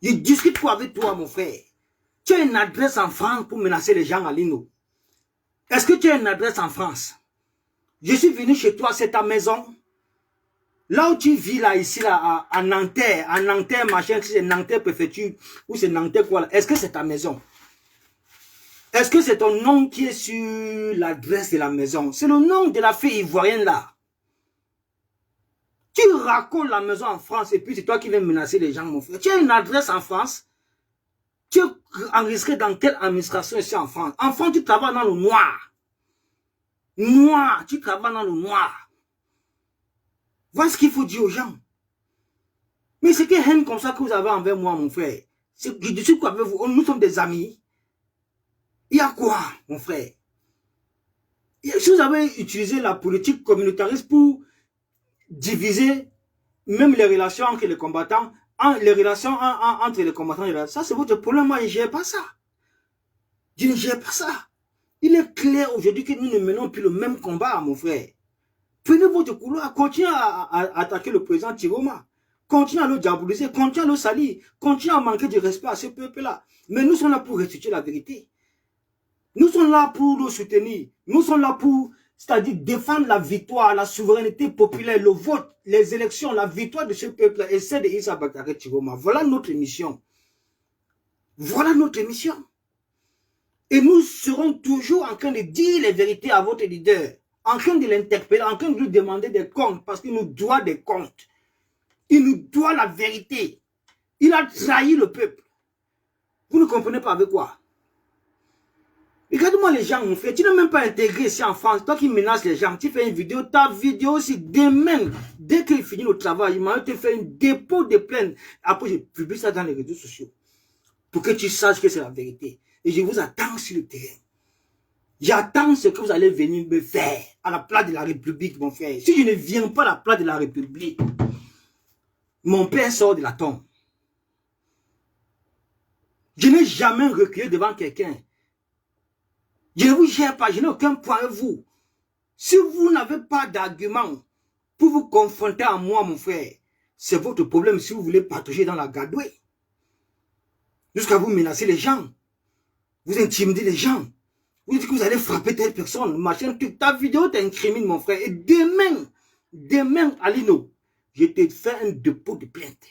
Je discute quoi avec toi, mon frère? Tu as une adresse en France pour menacer les gens à Lino. Est-ce que tu as une adresse en France? Je suis venu chez toi, c'est ta maison. Là où tu vis, là, ici, là, à Nanterre, machin, c'est Nanterre préfecture, ou c'est Nanterre quoi, là. Est-ce que c'est ta maison? Est-ce que c'est ton nom qui est sur l'adresse de la maison? C'est le nom de la fille ivoirienne, là. Tu racontes la maison en France, et puis c'est toi qui viens menacer les gens, mon frère. Tu as une adresse en France? Tu es enregistré dans quelle administration ici en France? En France, tu travailles dans le noir. Noir, tu travailles dans le noir. Voilà ce qu'il faut dire aux gens. Mais c'est quelle haine comme ça que vous avez envers moi, mon frère? Je suis quoi avec vous? Nous sommes des amis. Il y a quoi, mon frère? Si vous avez utilisé la politique communautariste pour diviser même les relations entre les combattants, les relations entre les combattants, ça c'est votre problème, moi je ne gère pas ça. Je ne gère pas ça. Il est clair aujourd'hui que nous ne menons plus le même combat, mon frère. Prenez votre couloir, continuez à attaquer le président Tiroma, continuez à le diaboliser, continuez à le salir, continuez à manquer de respect à ce peuple-là. Mais nous sommes là pour restituer la vérité. Nous sommes là pour le soutenir. Nous sommes là pour, c'est-à-dire défendre la victoire, la souveraineté populaire, le vote, les élections, la victoire de ce peuple et celle de Issa Bakary Tiroma. Voilà notre mission. Voilà notre mission. Et nous serons toujours en train de dire les vérités à votre leader, en train de l'interpeller, en train de lui demander des comptes, parce qu'il nous doit des comptes. Il nous doit la vérité. Il a trahi le peuple. Vous ne comprenez pas avec quoi? Regarde-moi les gens, mon frère. Tu n'es même pas intégré ici en France. Toi qui menaces les gens, tu fais une vidéo. Ta vidéo aussi, demain, dès qu'il finit le travail, il m'a fait un dépôt de plainte. Après, je publie ça dans les réseaux sociaux. Pour que tu saches que c'est la vérité. Et je vous attends sur le terrain. J'attends ce que vous allez venir me faire à la place de la République, mon frère. Si je ne viens pas à la place de la République, mon père sort de la tombe. Je n'ai jamais reculé devant quelqu'un. Je ne vous gère pas, je n'ai aucun point avec vous. Si vous n'avez pas d'argument pour vous confronter à moi, mon frère, c'est votre problème si vous voulez patauger dans la gadouille. Jusqu'à vous menacer les gens. Vous intimidez les gens. Vous dites que vous allez frapper telle personne, machin, ta vidéo t'incrimine, mon frère. Et demain, Alino, je te fais un dépôt de plainte.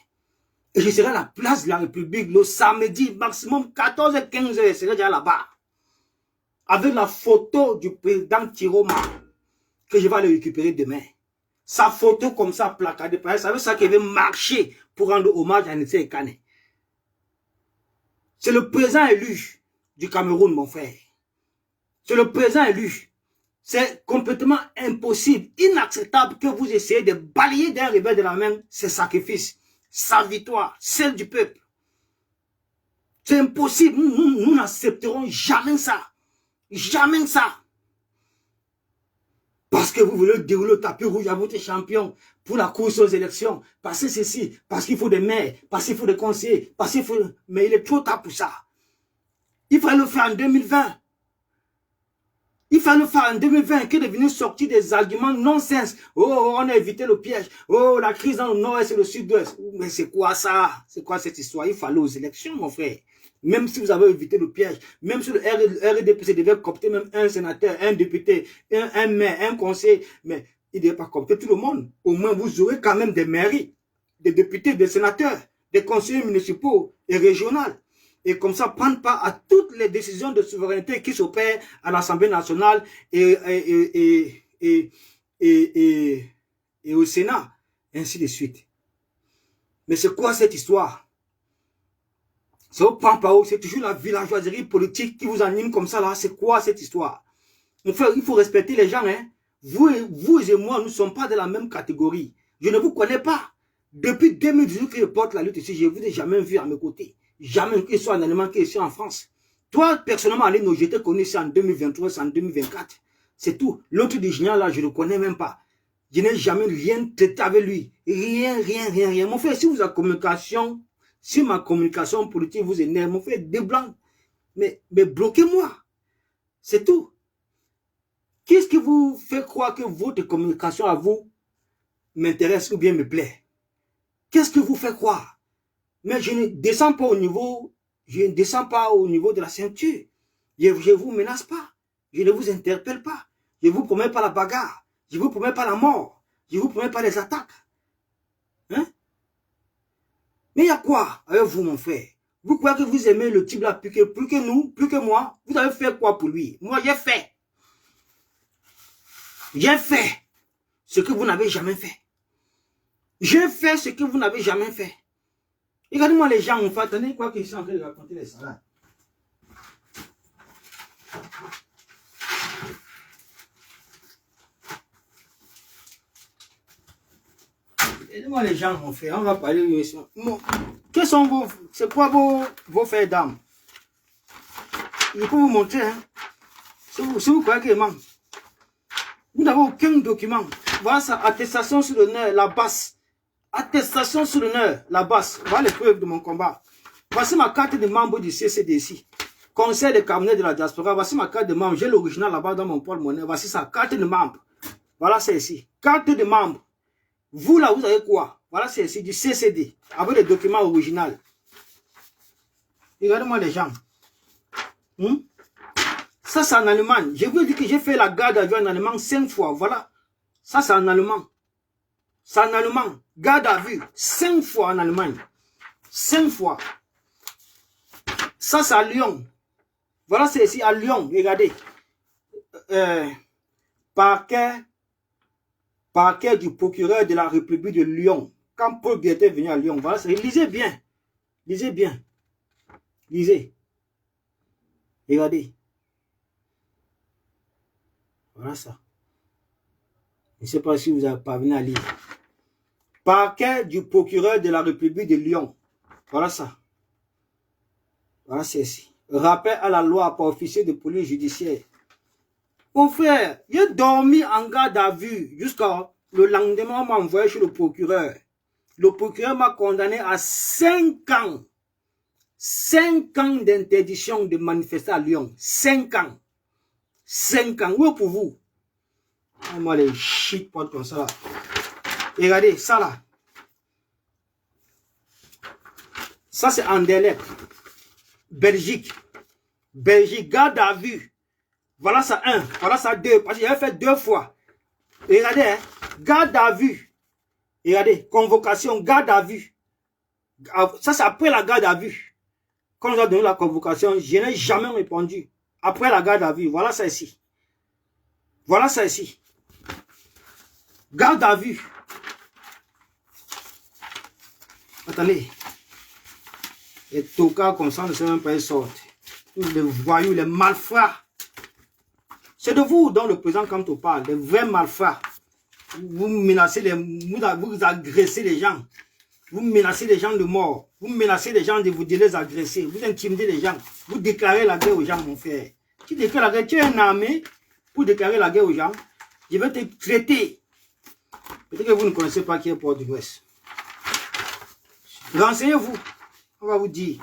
Et je serai à la place de la République le samedi, maximum 14h-15h, je serai déjà là-bas. Avec la photo du président Tiroma, que je vais aller récupérer demain. Sa photo comme ça, placardée, ça veut ça qu'il veut marcher pour rendre hommage à Nessé Kane. C'est le président élu du Cameroun, mon frère. C'est le président élu. C'est complètement impossible, inacceptable que vous essayez de balayer d'un rebelle de la main ses sacrifices, sa victoire, celle du peuple. C'est impossible. Nous n'accepterons jamais ça. Jamais ça. Parce que vous voulez dérouler le tapis rouge à votre champion pour la course aux élections. Parce que ceci, parce qu'il faut des maires, parce qu'il faut des conseillers, parce qu'il faut... Mais il est trop tard pour ça. Il fallait le faire en 2020. Il fallait le faire en 2020 que de venir sortir des arguments non-sens. Oh, on a évité le piège. Oh, la crise dans le nord-est et le sud-ouest. Mais c'est quoi ça? C'est quoi cette histoire? Il fallait aux élections, mon frère. Même si vous avez évité le piège, même si le RDPC devait coopter même un sénateur, un député, un maire, un conseiller, mais il ne devait pas coopter tout le monde. Au moins, vous aurez quand même des mairies, des députés, des sénateurs, des conseillers municipaux et régionaux. Et comme ça, prendre part à toutes les décisions de souveraineté qui s'opèrent à l'Assemblée nationale et au Sénat, et ainsi de suite. Mais c'est quoi cette histoire? C'est toujours la villageoiserie politique qui vous anime comme ça là. C'est quoi cette histoire? Mon frère, il faut respecter les gens. Hein? Vous et moi, nous ne sommes pas de la même catégorie. Je ne vous connais pas. Depuis 2018 que je porte la lutte ici, je ne vous ai jamais vu à mes côtés. Jamais, qu'il soit en Allemagne, qu'il soit en France. Toi, personnellement, Alino, je t'ai connu en 2023, en 2024. C'est tout. L'autre d'ingénieur là, je ne le connais même pas. Je n'ai jamais rien traité avec lui. Rien. Mon frère, si vous avez communication... Si ma communication politique vous énerve, mon frère, des blancs. Mais bloquez-moi. C'est tout. Qu'est-ce qui vous fait croire que votre communication à vous m'intéresse ou bien me plaît? Qu'est-ce qui vous fait croire? Mais je ne descends pas au niveau, de la ceinture. Je ne vous menace pas. Je ne vous interpelle pas. Je ne vous promets pas la bagarre. Je ne vous promets pas la mort. Je ne vous promets pas les attaques. Hein? Mais il y a quoi avec vous, mon frère? Vous croyez que vous aimez le type là plus que nous, plus que moi? Vous avez fait quoi pour lui? Moi, j'ai fait. J'ai fait ce que vous n'avez jamais fait. J'ai fait ce que vous n'avez jamais fait. Regardez-moi les gens, mon frère. Attendez quoi qu'ils sont en train de raconter les salades. Aidez-moi les gens, mon frère, on va parler. Quels sont c'est quoi vos faits d'âme? Je peux vous montrer. Hein. Si vous croyez qu'il manque. Vous n'avez aucun document. Voilà ça, attestation sur l'honneur, la basse. Attestation sur l'honneur, la basse. Voilà les preuves de mon combat. Voici ma carte de membre du CCDC. Conseil des Camerounais de la diaspora. Voici ma carte de membre. J'ai l'original là-bas dans mon porte-monnaie. Voici ça, carte de membre. Voilà, c'est ici. Carte de membre. Vous là, vous avez quoi? Voilà, c'est ici, du CCD. Avec les documents originaux. Regardez-moi les gens. Ça, c'est en Allemagne. Je vous ai dit que j'ai fait la garde à vue en Allemagne 5 fois. Voilà. Ça, c'est en allemand. C'est en allemand. Garde à vue 5 fois en Allemagne. 5 fois. Ça, c'est à Lyon. Voilà, c'est ici à Lyon. Regardez. Parquet du procureur de la République de Lyon. Quand Paul Biya était venu à Lyon. Voilà, lisez bien. Lisez bien. Lisez. Regardez. Voilà ça. Je ne sais pas si vous avez parvenu à lire. Parquet du procureur de la République de Lyon. Voilà ça. Voilà c'est ici. Rappel à la loi par officier de police judiciaire. Mon frère, j'ai dormi en garde à vue jusqu'à le lendemain, on m'a envoyé chez le procureur. Le procureur m'a condamné à 5 ans. 5 ans d'interdiction de manifester à Lyon. 5 ans. 5 ans. Où pour vous? Moi, les shit potes comme ça là. Et regardez, ça là. Ça, c'est Anderlecht. Belgique. Belgique, garde à vue. Voilà ça 1. Voilà ça 2. Parce que j'avais fait 2 fois. Et regardez, hein, garde à vue. Et regardez, convocation, garde à vue. Ça, c'est après la garde à vue. Quand on a donné la convocation, je n'ai jamais répondu. Après la garde à vue, voilà ça ici. Voilà ça ici. Garde à vue. Attendez. Les tocards comme ça ne savent même pas y sortir. Les voyous, les malfrats. C'est de vous dont le président Kamto parle, les vrais malfrats. Vous menacez vous agressez les gens. Vous menacez les gens de mort. Vous menacez les gens de vous les agresser. Vous intimidez les gens. Vous déclarez la guerre aux gens, mon frère. Tu déclares la guerre, tu es un armée pour déclarer la guerre aux gens. Je vais te traiter. Peut-être que vous ne connaissez pas qui est Port-de-Ouest. Renseignez-vous. On va vous dire.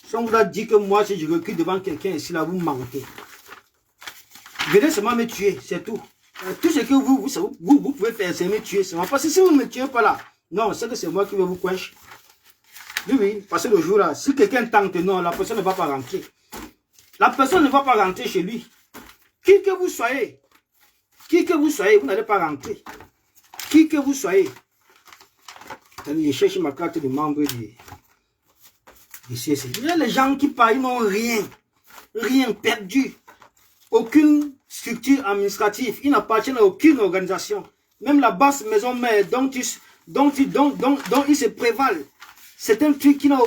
Si on vous a dit que moi, si je recule devant quelqu'un ici, là, vous mentez. Venez seulement me tuer, c'est tout. Tout ce que vous pouvez faire, c'est me tuer. Seulement. Parce que si vous ne me tuez pas là, non, c'est que c'est moi qui vais vous coincher. Oui, parce que le jour là, si quelqu'un tente, non, la personne ne va pas rentrer. La personne ne va pas rentrer chez lui. Qui que vous soyez, vous n'allez pas rentrer. Qui que vous soyez. Je cherche ma carte de membre du CCD. Il y a les gens qui parlent, ils n'ont rien perdu. Aucune structure administrative. Ils n'appartiennent à aucune organisation. Même la basse maison mère dont ils se prévalent. C'est un truc qui n'a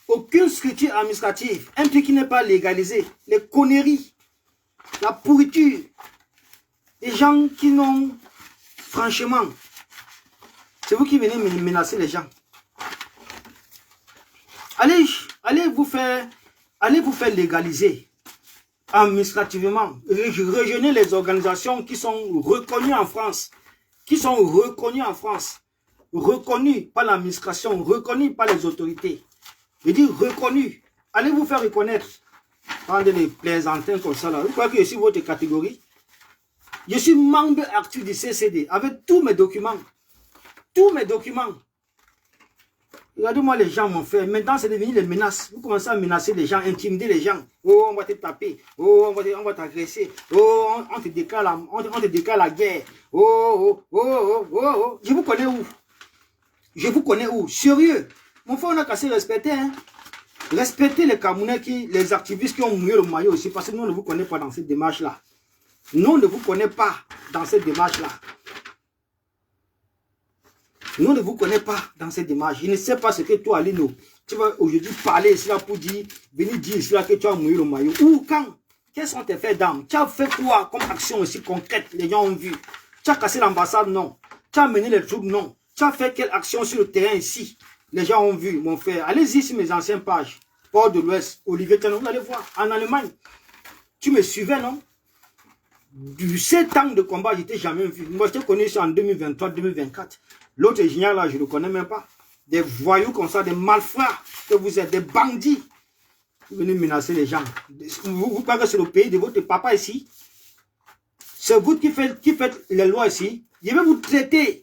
aucune structure administrative. Un truc qui n'est pas légalisé. Les conneries. La pourriture. Les gens qui n'ont... Franchement, c'est vous qui venez menacer les gens. Allez vous faire légaliser. Administrativement, rejoignez les organisations qui sont reconnues en France, reconnues par l'administration, reconnues par les autorités. Je dis reconnues. Allez vous faire reconnaître. Pendant les plaisantins comme ça là. Vous croyez que je suis votre catégorie? Je suis membre actif du CCD avec tous mes documents. Tous mes documents. Regardez-moi les gens, mon frère. Maintenant, c'est devenu les menaces. Vous commencez à menacer les gens, intimider les gens. Oh, on va te taper. Oh, on va t'agresser. Oh, on te déclare la guerre. Oh. Je vous connais où? Je vous connais où? Sérieux. Mon frère, on a qu'à se respecter. Hein? Respectez les Camerounais, les activistes qui ont mouillé le maillot aussi. Parce que nous, on ne vous connaît pas dans cette démarche-là. Nous, on ne vous connaît pas dans cette démarche-là. Nous ne vous connaissons pas dans cette démarche. Je ne sais pas ce que toi, Lino, tu vas aujourd'hui parler ici là pour dire, venir dire ici là que tu as mouillé le maillot. Où, quand? Quels sont tes faits d'armes? Tu as fait quoi comme action aussi concrète? Les gens ont vu. Tu as cassé l'ambassade? Non. Tu as mené les troupes? Non. Tu as fait quelle action sur le terrain ici? Les gens ont vu, mon frère. Allez-y sur mes anciennes pages. Port de l'Ouest, Olivier Tchanou, vous allez voir, en Allemagne, tu me suivais, non? Du 7 ans de combat, je n'étais jamais vu. Moi, je te connais en 2023-2024. L'autre ingénieur, là, je ne le connais même pas. Des voyous comme ça, des malfrats, que vous êtes des bandits. Vous venez menacer les gens. Vous croyez que c'est le pays de votre papa ici? C'est vous qui faites les lois ici. Je vais vous traiter.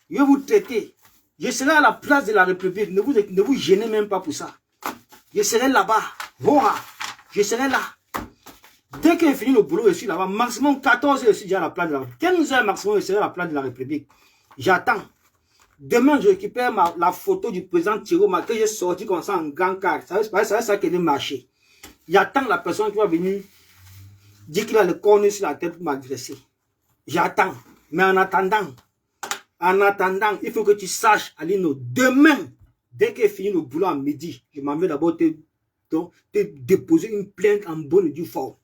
Je vais vous traiter. Je serai à la place de la République. Ne vous gênez même pas pour ça. Je serai là-bas. Voilà. Je serai là. Dès qu'il finit le boulot, je suis là-bas. Maximum 14 heures, je suis déjà à la place de la République. 15 heures maximum, je serai à la place de la République. J'attends. Demain, je récupère la photo du président Thierry que j'ai sorti comme ça en grand cadre. C'est ça qui est marché. J'attends la personne qui va venir dire qu'il a le cornet sur la tête pour m'agresser. J'attends. Mais en attendant, il faut que tu saches, Alino, demain, dès qu'il finit le boulot à midi, je m'en vais d'abord te déposer une plainte en bonne et due forme.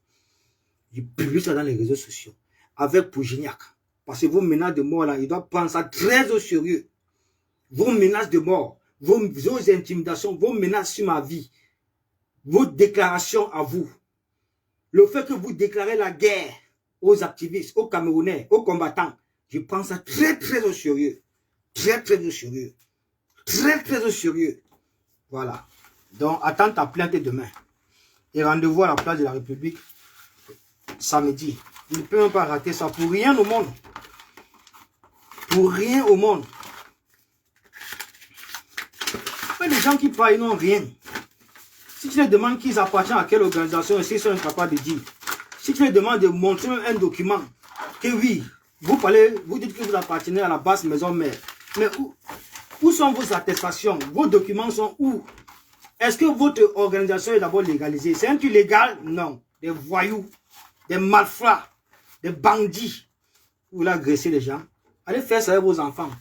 Je publie ça dans les réseaux sociaux avec Pougignac. Parce que vos menaces de mort là, il doit prendre ça très au sérieux. Vos menaces de mort, vos intimidations, vos menaces sur ma vie, vos déclarations à vous. Le fait que vous déclarez la guerre aux activistes, aux Camerounais, aux combattants, je prends ça très très au sérieux. Très très au sérieux. Très très au sérieux. Voilà. Donc attends ta plainte demain. Et rendez-vous à la place de la République samedi. Il ne peut même pas rater ça pour rien au monde. Pour rien au monde. Mais les gens qui parlent, ils n'ont rien. Si tu les demandes qu'ils appartiennent à quelle organisation, ils sont incapables de dire. Si tu les demandes de montrer un document, que oui, vous parlez, vous dites que vous appartenez à la basse maison mère. Mais où sont vos attestations? Vos documents sont où? Est-ce que votre organisation est d'abord légalisée? C'est un truc légal? Non. Des voyous, des malfrats, des bandits. Vous voulez agresser les gens? Allez faire ça avec vos enfants.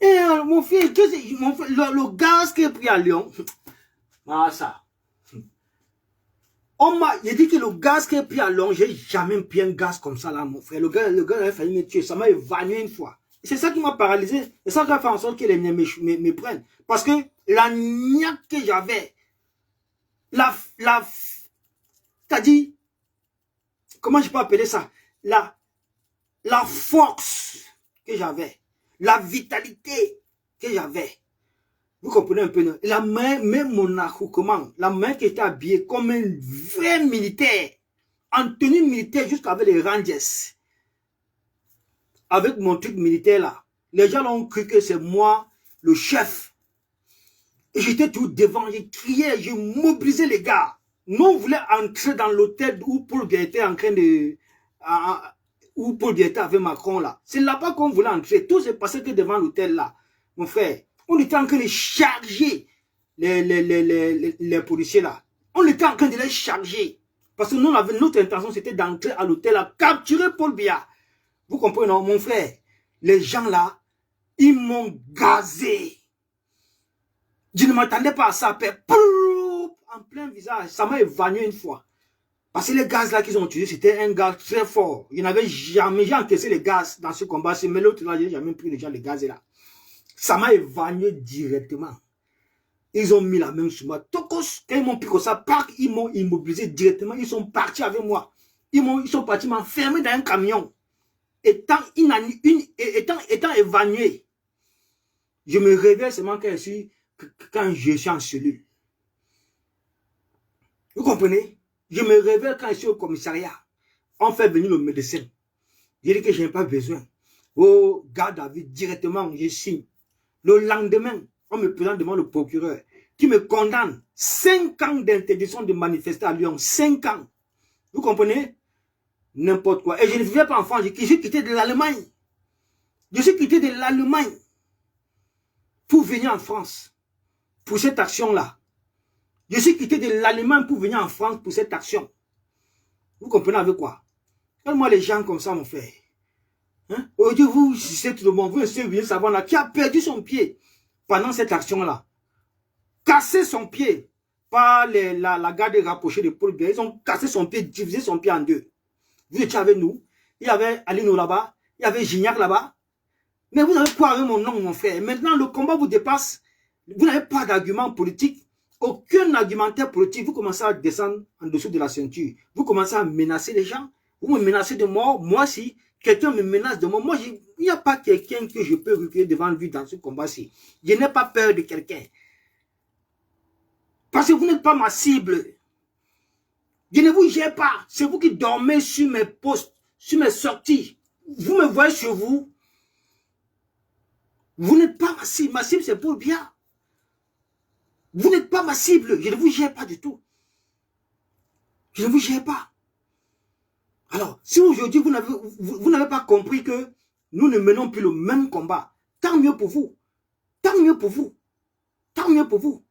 Et mon fils, le gaz qui est pris à Lyon, ah ça. J'ai dit que le gaz qui est pris à Lyon, j'ai jamais pris un gaz comme ça là, mon frère. Le gars a failli me tuer, ça m'a évanoui une fois. C'est ça qui m'a paralysé. Et ça qui a fait en sorte que les miens me prennent. Parce que la niaque que j'avais, t'as dit, comment je peux appeler ça? La force que j'avais. La vitalité que j'avais. Vous comprenez un peu, non? La main, même mon accoutrement, la main qui était habillée comme un vrai militaire, en tenue militaire jusqu'avec les Rangers, avec mon truc militaire là. Les gens ont cru que c'est moi, le chef. Et j'étais tout devant, j'ai crié, j'ai mobilisé les gars. Nous, on voulait entrer dans l'hôtel où Paul Biya était en train de... où Paul Biya était avec Macron là. C'est là-bas qu'on voulait entrer. Tout s'est passé que devant l'hôtel là. Mon frère, on était en train de charger les policiers là. On était en train de les charger. Parce que nous, notre intention, c'était d'entrer à l'hôtel à capturer Paul Biya. Vous comprenez, non, mon frère? Les gens là, ils m'ont gazé. Je ne m'attendais pas à ça. En plein visage. Ça m'a évanoui une fois. Parce que les gaz là qu'ils ont utilisés, c'était un gaz très fort. Je n'avais jamais encaissé les gaz dans ce combat. Mais l'autre là, je n'ai jamais pris déjà les gaz là. Ça m'a évanoui directement. Ils ont mis la main sur moi. Tokos, quand ils m'ont pris comme ça, ils m'ont immobilisé directement. Ils sont partis avec moi. Ils sont partis m'enfermer dans un camion. Étant évanoui. Je me réveille seulement quand je suis en cellule. Vous comprenez? Je me réveille quand je suis au commissariat. On fait venir le médecin. Je dis que je n'ai pas besoin. Oh, garde à vue directement, je signe. Le lendemain, on me présente devant le procureur qui me condamne 5 ans d'interdiction de manifester à Lyon. 5 ans. Vous comprenez? N'importe quoi. Et je ne vivais pas en France. Je suis quitté de l'Allemagne. Je suis quitté de l'Allemagne pour venir en France. Pour cette action-là. Je suis quitté de l'Allemagne pour venir en France pour cette action. Vous comprenez avec quoi? Regarde-moi les gens comme ça, mon frère. Hein? Aujourd'hui, vous, c'est tout le monde. Vous essayez de savoir là, qui a perdu son pied pendant cette action-là. Cassé son pied par la garde rapprochée de Paul Biya. Ils ont cassé son pied, divisé son pied en deux. Vous étiez avec nous. Il y avait Alino là-bas. Il y avait Gignac là-bas. Mais vous avez quoi avec mon nom, mon frère? Maintenant, le combat vous dépasse. Vous n'avez pas d'argument politique. Aucun argumentaire politique. Vous commencez à descendre en dessous de la ceinture. Vous commencez à menacer les gens. Vous me menacez de mort. Moi, si quelqu'un me menace de mort, moi, il n'y a pas quelqu'un que je peux recueillir devant lui dans ce combat-ci. Je n'ai pas peur de quelqu'un. Parce que vous n'êtes pas ma cible. Je ne vous gère pas. C'est vous qui dormez sur mes postes, sur mes sorties. Vous me voyez chez vous. Vous n'êtes pas ma cible. Ma cible, c'est pour le bien. Vous n'êtes pas ma cible. Je ne vous gère pas du tout. Je ne vous gère pas. Alors, si aujourd'hui vous n'avez pas compris que nous ne menons plus le même combat, tant mieux pour vous. Tant mieux pour vous. Tant mieux pour vous.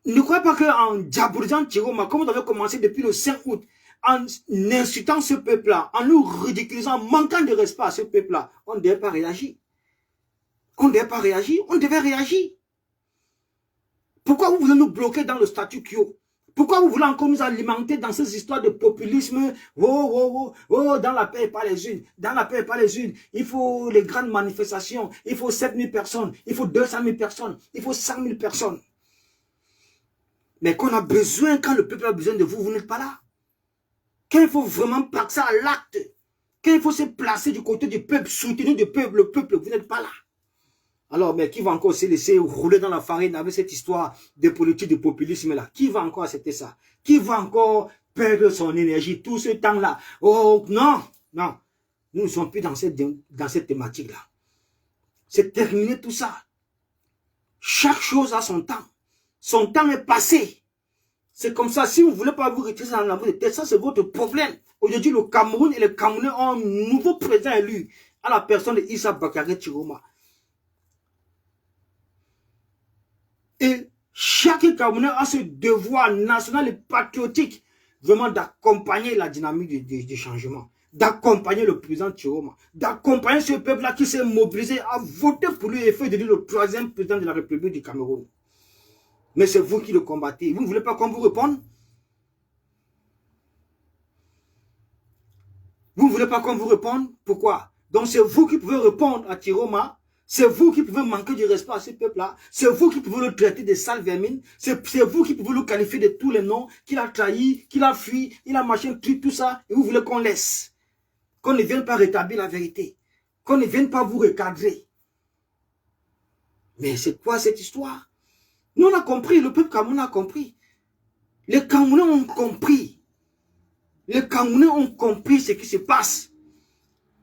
Ne croyez pas qu'en diabolisant Tiroma, comme vous avez commencé depuis le 5 août, en insultant ce peuple-là, en nous ridiculisant, en manquant de respect à ce peuple-là, on ne devait pas réagir. On ne devait pas réagir, on devait réagir. Pourquoi vous voulez nous bloquer dans le statu quo? Pourquoi vous voulez encore nous alimenter dans ces histoires de populisme? Oh, dans la paix et pas les unes. Dans la paix et pas les unes. Il faut les grandes manifestations. Il faut 7000 personnes. Il faut 200 000 personnes. Il faut 100 000 personnes. Mais quand on a besoin, quand le peuple a besoin de vous, vous n'êtes pas là. Quand il faut vraiment passer à l'acte, quand il faut se placer du côté du peuple, soutenir du peuple, le peuple, vous n'êtes pas là. Alors, mais qui va encore se laisser rouler dans la farine avec cette histoire de politique, de populisme là? Qui va encore accepter ça? Qui va encore perdre son énergie tout ce temps-là? Oh, non, non. Nous ne sommes plus dans cette thématique-là. C'est terminé tout ça. Chaque chose a son temps. Son temps est passé. C'est comme ça. Si vous ne voulez pas vous retirer dans la boue de tête, ça c'est votre problème. Aujourd'hui, le Cameroun et les Camerounais ont un nouveau président élu à la personne de Issa Bakary Tiroma. Et chaque Camerounais a ce devoir national et patriotique vraiment d'accompagner la dynamique du changement, d'accompagner le président Tiroma, d'accompagner ce peuple-là qui s'est mobilisé à voter pour lui et fait de lui le 3e président de la République du Cameroun. Mais c'est vous qui le combattez. Vous ne voulez pas qu'on vous réponde? Vous ne voulez pas qu'on vous réponde? Pourquoi? Donc c'est vous qui pouvez répondre à Tiroma. C'est vous qui pouvez manquer de respect à ce peuple-là. C'est vous qui pouvez le traiter de sale vermine. C'est vous qui pouvez le qualifier de tous les noms qu'il a trahi, qu'il a fui, il a machin, tout ça. Et vous voulez qu'on laisse. Qu'on ne vienne pas rétablir la vérité. Qu'on ne vienne pas vous recadrer. Mais c'est quoi cette histoire? Nous on a compris, le peuple camerounais a compris. Les Camerounais ont compris. Les Camerounais ont compris ce qui se passe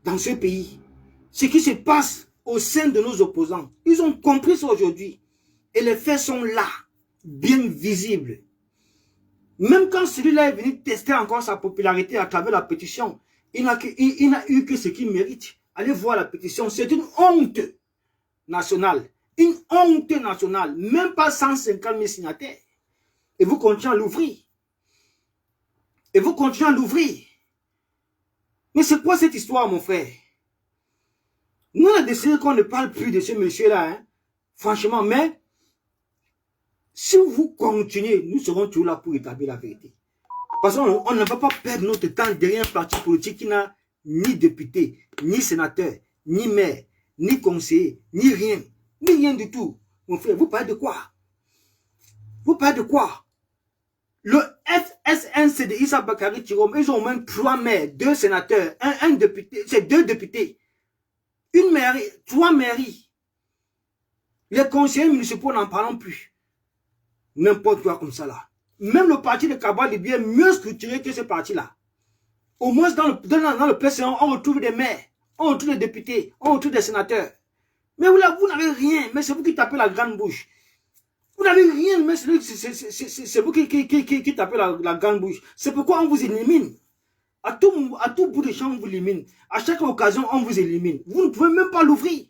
dans ce pays. Ce qui se passe au sein de nos opposants. Ils ont compris ça aujourd'hui. Et les faits sont là, bien visibles. Même quand celui-là est venu tester encore sa popularité à travers la pétition, il n'a eu que ce qu'il mérite. Allez voir la pétition, c'est une honte nationale. Une honte nationale. Même pas 150 000 signataires. Et vous continuez à l'ouvrir. Et vous continuez à l'ouvrir. Mais c'est quoi cette histoire, mon frère? Nous, on a décidé qu'on ne parle plus de ce monsieur-là. Hein? Franchement, mais si vous continuez, nous serons toujours là pour établir la vérité. Parce qu'on ne va pas perdre notre temps derrière un parti politique qui n'a ni député, ni sénateur, ni maire, ni conseiller, ni rien. Ni rien du tout. Mon frère, vous parlez de quoi? Vous parlez de quoi? Le FSNC de Issa Bakary Tiroma, ils ont au moins 3 maires, 2 sénateurs, un député, c'est 2 députés. Une mairie, 3 mairies. Les conseillers municipaux n'en parlons plus. N'importe quoi comme ça là. Même le parti de Kabal est bien mieux structuré que ce parti-là. Au moins dans le PCN, on retrouve des maires, on retrouve des députés, on retrouve des sénateurs. Mais vous n'avez rien, mais c'est vous qui tapez la grande bouche. Vous n'avez rien, mais c'est vous qui tapez la grande bouche. C'est pourquoi on vous élimine. À tout bout de champ, on vous élimine. À chaque occasion, on vous élimine. Vous ne pouvez même pas l'ouvrir.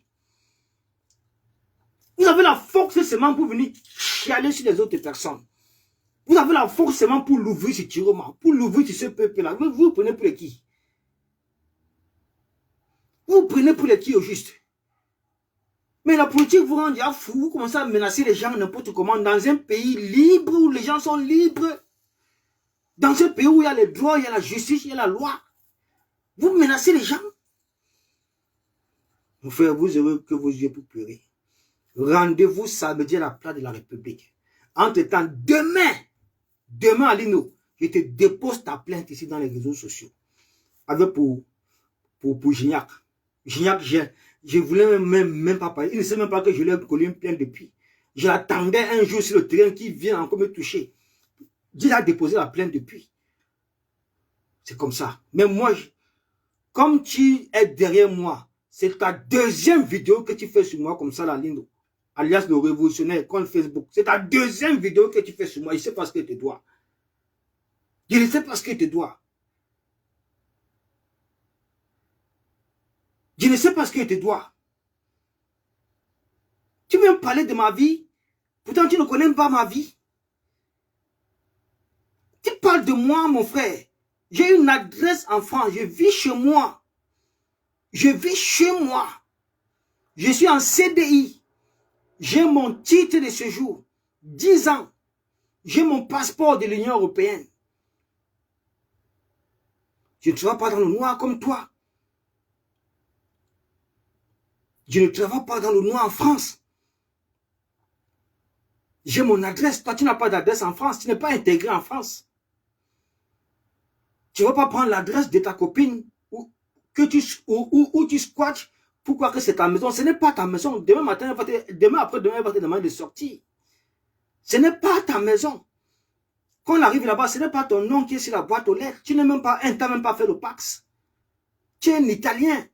Vous avez la force seulement pour venir chialer sur les autres personnes. Vous avez la force seulement pour l'ouvrir sur Tiroma, pour l'ouvrir sur ce peuple-là. Vous prenez pour les qui? Vous prenez pour les qui au juste? Mais la politique vous rend déjà fou. Vous commencez à menacer les gens n'importe comment dans un pays libre où les gens sont libres. Dans ce pays où il y a les droits, il y a la justice, il y a la loi. Vous menacez les gens. Mon frère, vous aurez que vos yeux pour pleurer. Rendez-vous samedi à la place de la République. Entre-temps, demain, Alino, je te dépose ta plainte ici dans les réseaux sociaux. Avec pour Gignac. Gignac, je voulais même pas parler. Il ne sait même pas que je lui ai collé une plainte depuis. J'attendais un jour sur le terrain qui vient encore me toucher. Il a déposé la plainte depuis. C'est comme ça. Mais moi, comme tu es derrière moi, c'est ta deuxième vidéo que tu fais sur moi comme ça, la Lindo. Alias le révolutionnaire, contre Facebook. C'est ta deuxième vidéo que tu fais sur moi. Je sais pas ce que tu dois. Je ne sais pas ce que tu dois. Je ne sais pas ce que tu dois. Tu veux me parler de ma vie? Pourtant, tu ne connais pas ma vie. Tu parles de moi, mon frère. J'ai une adresse en France. Je vis chez moi. Je vis chez moi. Je suis en CDI. J'ai mon titre de séjour. 10 ans. J'ai mon passeport de l'Union européenne. Je ne travaille pas dans le noir comme toi. Je ne travaille pas dans le noir en France. J'ai mon adresse. Toi, tu n'as pas d'adresse en France. Tu n'es pas intégré en France. Tu ne vas pas prendre l'adresse de ta copine où tu squattes. Pourquoi que c'est ta maison? Ce n'est pas ta maison. Demain après-demain, elle va te demander de sortir. Ce n'est pas ta maison. Quand on arrive là-bas, ce n'est pas ton nom qui est sur la boîte aux lettres. Tu n'as même pas fait le Pax. Tu es un Italien.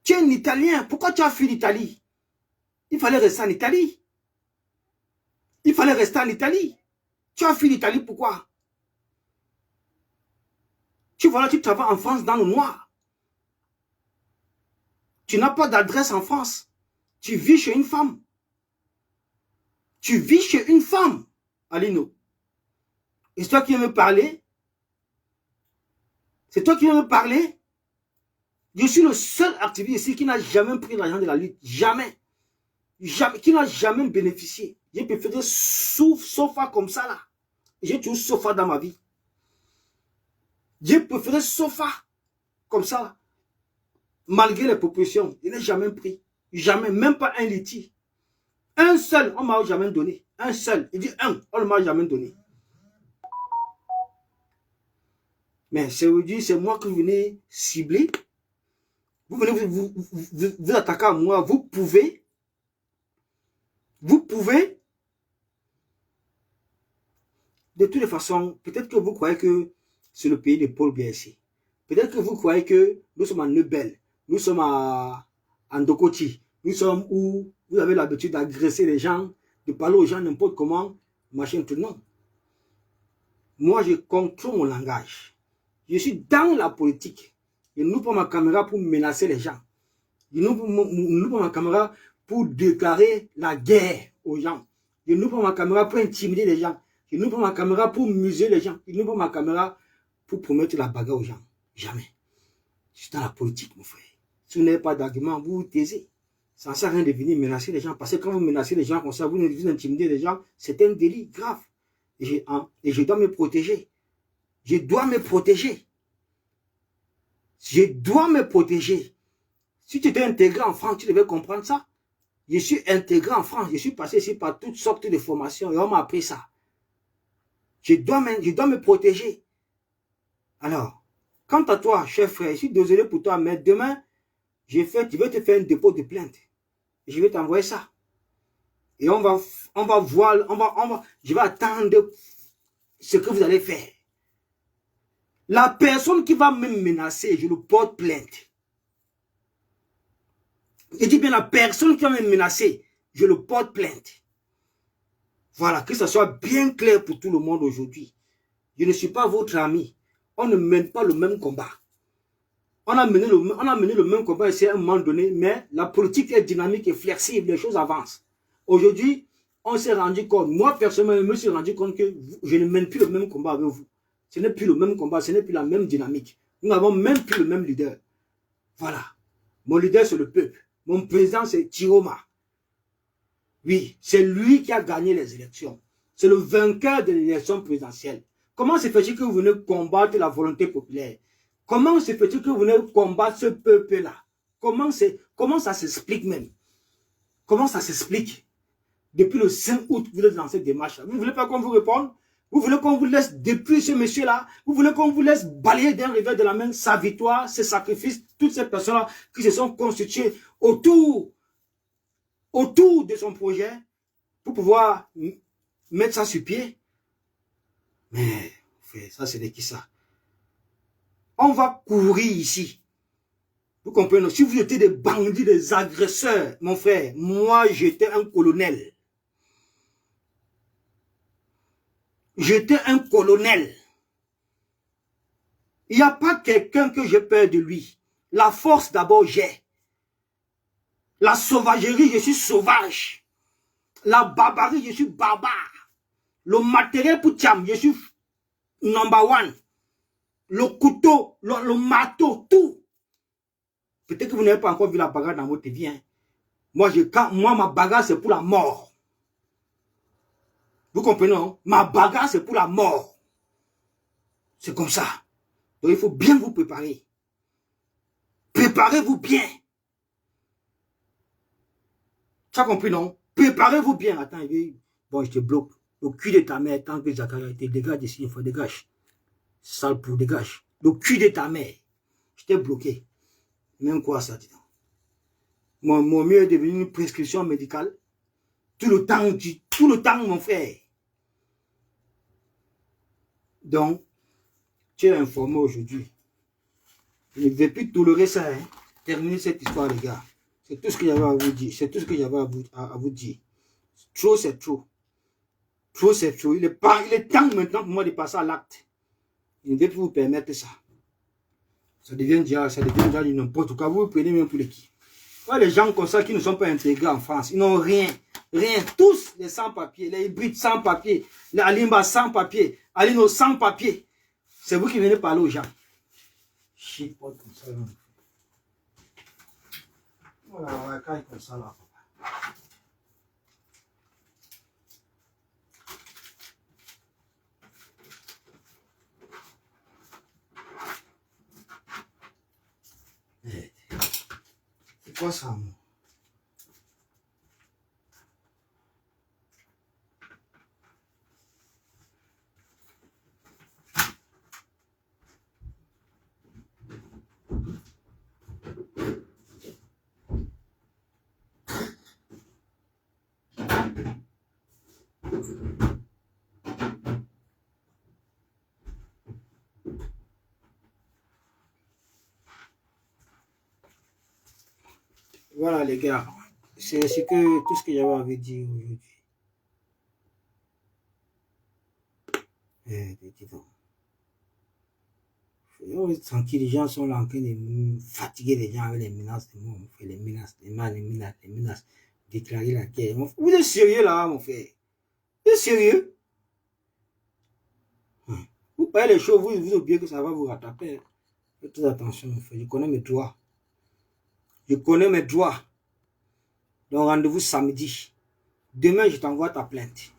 Tu es un Italien. Pourquoi tu as fui l'Italie? Il fallait rester en Italie. Il fallait rester en Italie. Tu as fui l'Italie, pourquoi? Tu vois là, tu travailles en France dans le noir. Tu n'as pas d'adresse en France. Tu vis chez une femme. Tu vis chez une femme, Alino. Et c'est toi qui viens me parler? C'est toi qui viens me parler? Je suis le seul activiste ici qui n'a jamais pris l'argent de la lutte. Jamais. Jamais. Qui n'a jamais bénéficié. J'ai préféré sofa comme ça là. J'ai toujours sofa dans ma vie. J'ai préféré sofa comme ça là. Malgré les propositions, je n'ai jamais pris. Jamais. Même pas un litige. Un seul, on ne m'a jamais donné. Un seul. Il dit un, on ne m'a jamais donné. Mais c'est aujourd'hui, c'est moi que vous venez cibler. Vous venez vous attaquer à moi. Vous pouvez. De toutes les façons, peut-être que vous croyez que c'est le pays de Paul Biya ici. Peut-être que vous croyez que nous sommes à Nebel. Nous sommes à Ndokoti. Nous sommes où vous avez l'habitude d'agresser les gens, de parler aux gens n'importe comment, machin, tout. Non. Moi, je contrôle mon langage. Je suis dans la politique. Je n'ouvre pas ma caméra pour menacer les gens. Je n'ouvre pas ma caméra pour déclarer la guerre aux gens. Je n'ouvre pas ma caméra pour intimider les gens. Je n'ouvre pas ma caméra pour muser les gens. Je n'ouvre pas ma caméra pour promettre la bagarre aux gens. Jamais. Je suis dans la politique, mon frère. Si vous n'avez pas d'argument, vous vous taisez. Ça ne sert à rien de venir menacer les gens. Parce que quand vous menacez les gens comme ça, vous intimidez les gens, c'est un délit grave. Et je dois me protéger. Je dois me protéger. Je dois me protéger. Si tu étais intégré en France, tu devais comprendre ça. Je suis intégré en France. Je suis passé ici par toutes sortes de formations et on m'a appris ça. Je dois me protéger. Alors, quant à toi, cher frère, je suis désolé pour toi, mais demain, je vais te faire un dépôt de plainte. Et je vais t'envoyer ça. Et je vais attendre ce que vous allez faire. La personne qui va me menacer, je le porte plainte. Je dis bien la personne qui va me menacer, je le porte plainte. Voilà, que ça soit bien clair pour tout le monde aujourd'hui. Je ne suis pas votre ami. On ne mène pas le même combat. On a mené le même combat ici à un moment donné, mais la politique est dynamique et flexible, les choses avancent. Aujourd'hui, on s'est rendu compte, moi personnellement, je me suis rendu compte que je ne mène plus le même combat avec vous. Ce n'est plus le même combat, ce n'est plus la même dynamique. Nous n'avons même plus le même leader. Voilà. Mon leader, c'est le peuple. Mon président, c'est Tiroma. Oui, c'est lui qui a gagné les élections. C'est le vainqueur de l'élection présidentielle. Comment se fait-il que vous venez combattre la volonté populaire? Comment se fait-il que vous venez combattre ce peuple-là? Comment ça s'explique même? Comment ça s'explique? Depuis le 5 août, vous êtes dans cette démarche-là. Vous ne voulez pas qu'on vous réponde? Vous voulez qu'on vous laisse, depuis ce monsieur-là, vous voulez qu'on vous laisse balayer d'un revers de la main sa victoire, ses sacrifices, toutes ces personnes-là qui se sont constituées autour de son projet pour pouvoir mettre ça sur pied? Mais, ça c'est de qui ça? On va courir ici. Vous comprenez? Si vous étiez des bandits, des agresseurs, mon frère, moi j'étais un colonel. J'étais un colonel. Il n'y a pas quelqu'un que j'ai peur de lui. La force d'abord j'ai. La sauvagerie, je suis sauvage. La barbarie, je suis barbare. Le matériel pour tiam, je suis number one. Le couteau, le marteau, tout. Peut-être que vous n'avez pas encore vu la bagarre dans votre vie. Hein. Moi, ma bagarre, c'est pour la mort. Vous comprenez, non? Ma bagarre, c'est pour la mort. C'est comme ça. Donc, il faut bien vous préparer. Préparez-vous bien. Tu as compris, non? Préparez-vous bien. Attends, bon, je te bloque. Le cul de ta mère, tant que Zakaria te dégage ici, il faut dégage. Sale pour dégage. Le cul de ta mère. Je t'ai bloqué. Même quoi ça, dis donc. Mon mieux est devenu une prescription médicale. Tout le temps, mon frère. Donc, tu es informé aujourd'hui. Je ne vais plus tolérer ça. Hein. Terminer cette histoire, les gars. C'est tout ce que j'avais à vous dire. C'est tout ce que j'avais à vous dire. Trop, c'est trop. Trop, c'est trop. Il est temps maintenant pour moi de passer à l'acte. Je ne vais plus vous permettre ça. Ça devient déjà du n'importe quoi. Vous prenez même pour les qui. Ouais, les gens comme ça qui ne sont pas intégrés en France, ils n'ont rien. Rien. Tous les sans-papiers, les hybrides sans-papiers, les Alimba sans-papiers, Alino sans-papiers. C'est vous qui venez parler aux gens. Shit, pas comme ça. Voilà, quand comme ça là. C'est quoi ça, moi? Voilà les gars, c'est tout ce que j'avais à vous dire aujourd'hui. Tranquille, les gens sont là en train de fatiguer les gens avec les menaces de mort, les menaces, les menaces, déclarer la guerre. Vous êtes sérieux là, mon frère? Vous êtes sérieux? Vous parlez les choses, vous oubliez que ça va vous rattraper. Faites attention, mon frère, je connais mes droits. Je connais mes droits. Donc rendez-vous samedi. Demain, je t'envoie ta plainte.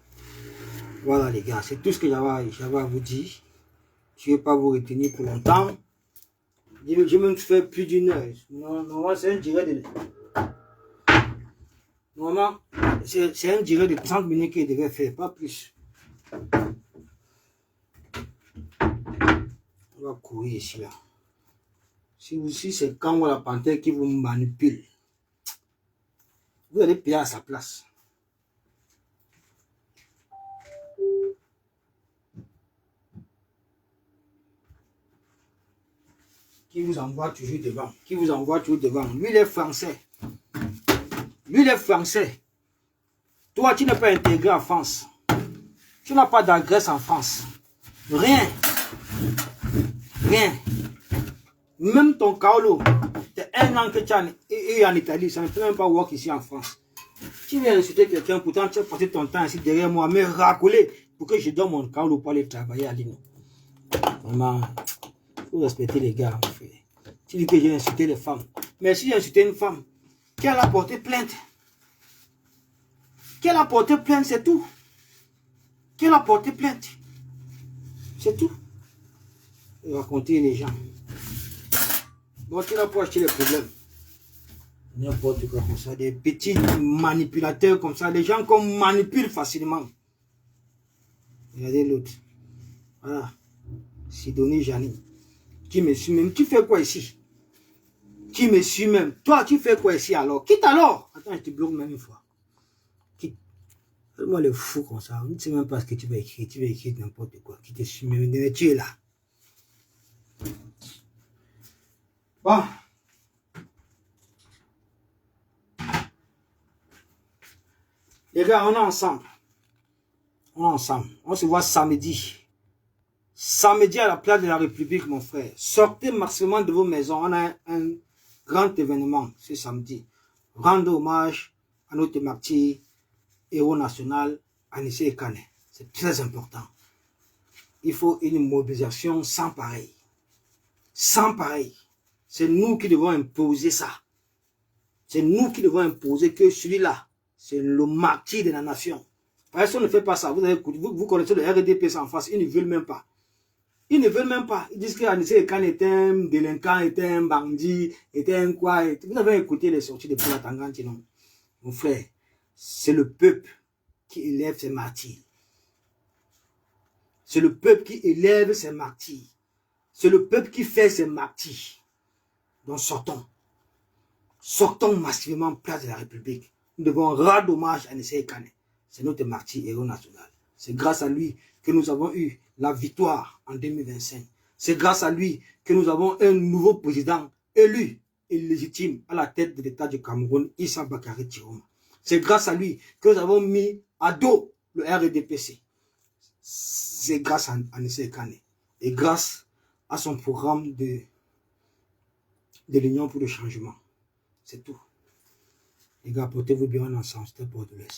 Voilà les gars, c'est tout ce que j'avais à vous dire. Je ne vais pas vous retenir pour longtemps. Je même fait plus d'une heure. Normalement, c'est un direct de... Normalement, c'est un direct de 30 minutes qu'il devait faire, pas plus. On va courir ici là. Si c'est quand la panthère qui vous manipule, vous allez payer à sa place. Qui vous envoie toujours devant. Lui, il est français. Toi, tu n'es pas intégré en France. Tu n'as pas d'adresse en France. Rien. Même ton Kaolo, c'est un an que tu es en Italie, ça ne peut même pas work ici en France. Tu viens insulter quelqu'un, pourtant tu as passé ton temps ici derrière moi, me racoler pour que je donne mon Kaolo pour aller travailler à Lino. Vraiment, il faut respecter les gars, mon frère. Tu dis que j'ai insulté les femmes. Mais si j'ai insulté une femme, qu'elle a porté plainte. C'est tout. Qu'elle a porté plainte. C'est tout. Et raconter les gens. Bon, tu n'as pas acheté les problèmes. N'importe quoi comme ça. Des petits manipulateurs comme ça. Des gens qu'on manipule facilement. Regardez l'autre. Voilà. Sidonie Jani. Qui me suit même. Tu fais quoi ici? Qui me suit même. Toi, tu fais quoi ici alors? Quitte alors. Attends, je te bloque même une fois. Quitte. Fais-moi le fou comme ça. On ne sait même pas ce que tu vas écrire. Tu vas écrire n'importe quoi. Qui te suit même. Tu es là. Bon. Les gars, on est ensemble. On est ensemble. On se voit samedi. Samedi à la place de la République, mon frère. Sortez maximalement de vos maisons. On a un grand événement ce samedi. Rendre hommage à notre martyr, héros national, Anissé Ekane. C'est très important. Il faut une mobilisation sans pareil. Sans pareil. C'est nous qui devons imposer ça. C'est nous qui devons imposer que celui-là, c'est le martyr de la nation. Personne ne fait pas ça. Vous connaissez le RDP en face. Ils ne veulent même pas. Ils ne veulent même pas. Ils disent qu'Anissé Ekane était un délinquant, était un bandit, était un quoi. Vous avez écouté les sorties de Paula Tanganti, non? Mon frère, c'est le peuple qui élève ses martyrs. C'est le peuple qui élève ses martyrs. C'est le peuple qui fait ses martyrs. Donc sortons. Sortons massivement place de la République. Nous devons rendre hommage à Anissé Ekane. C'est notre martyr héros national. C'est grâce à lui que nous avons eu la victoire en 2025. C'est grâce à lui que nous avons un nouveau président élu et légitime à la tête de l'État du Cameroun, Issa Bakary Tiroma. C'est grâce à lui que nous avons mis à dos le RDPC. C'est grâce à Anissé Ekane et grâce à son programme de l'Union pour le changement. C'est tout. Les gars, portez-vous bien ensemble. C'était pour de l'Est.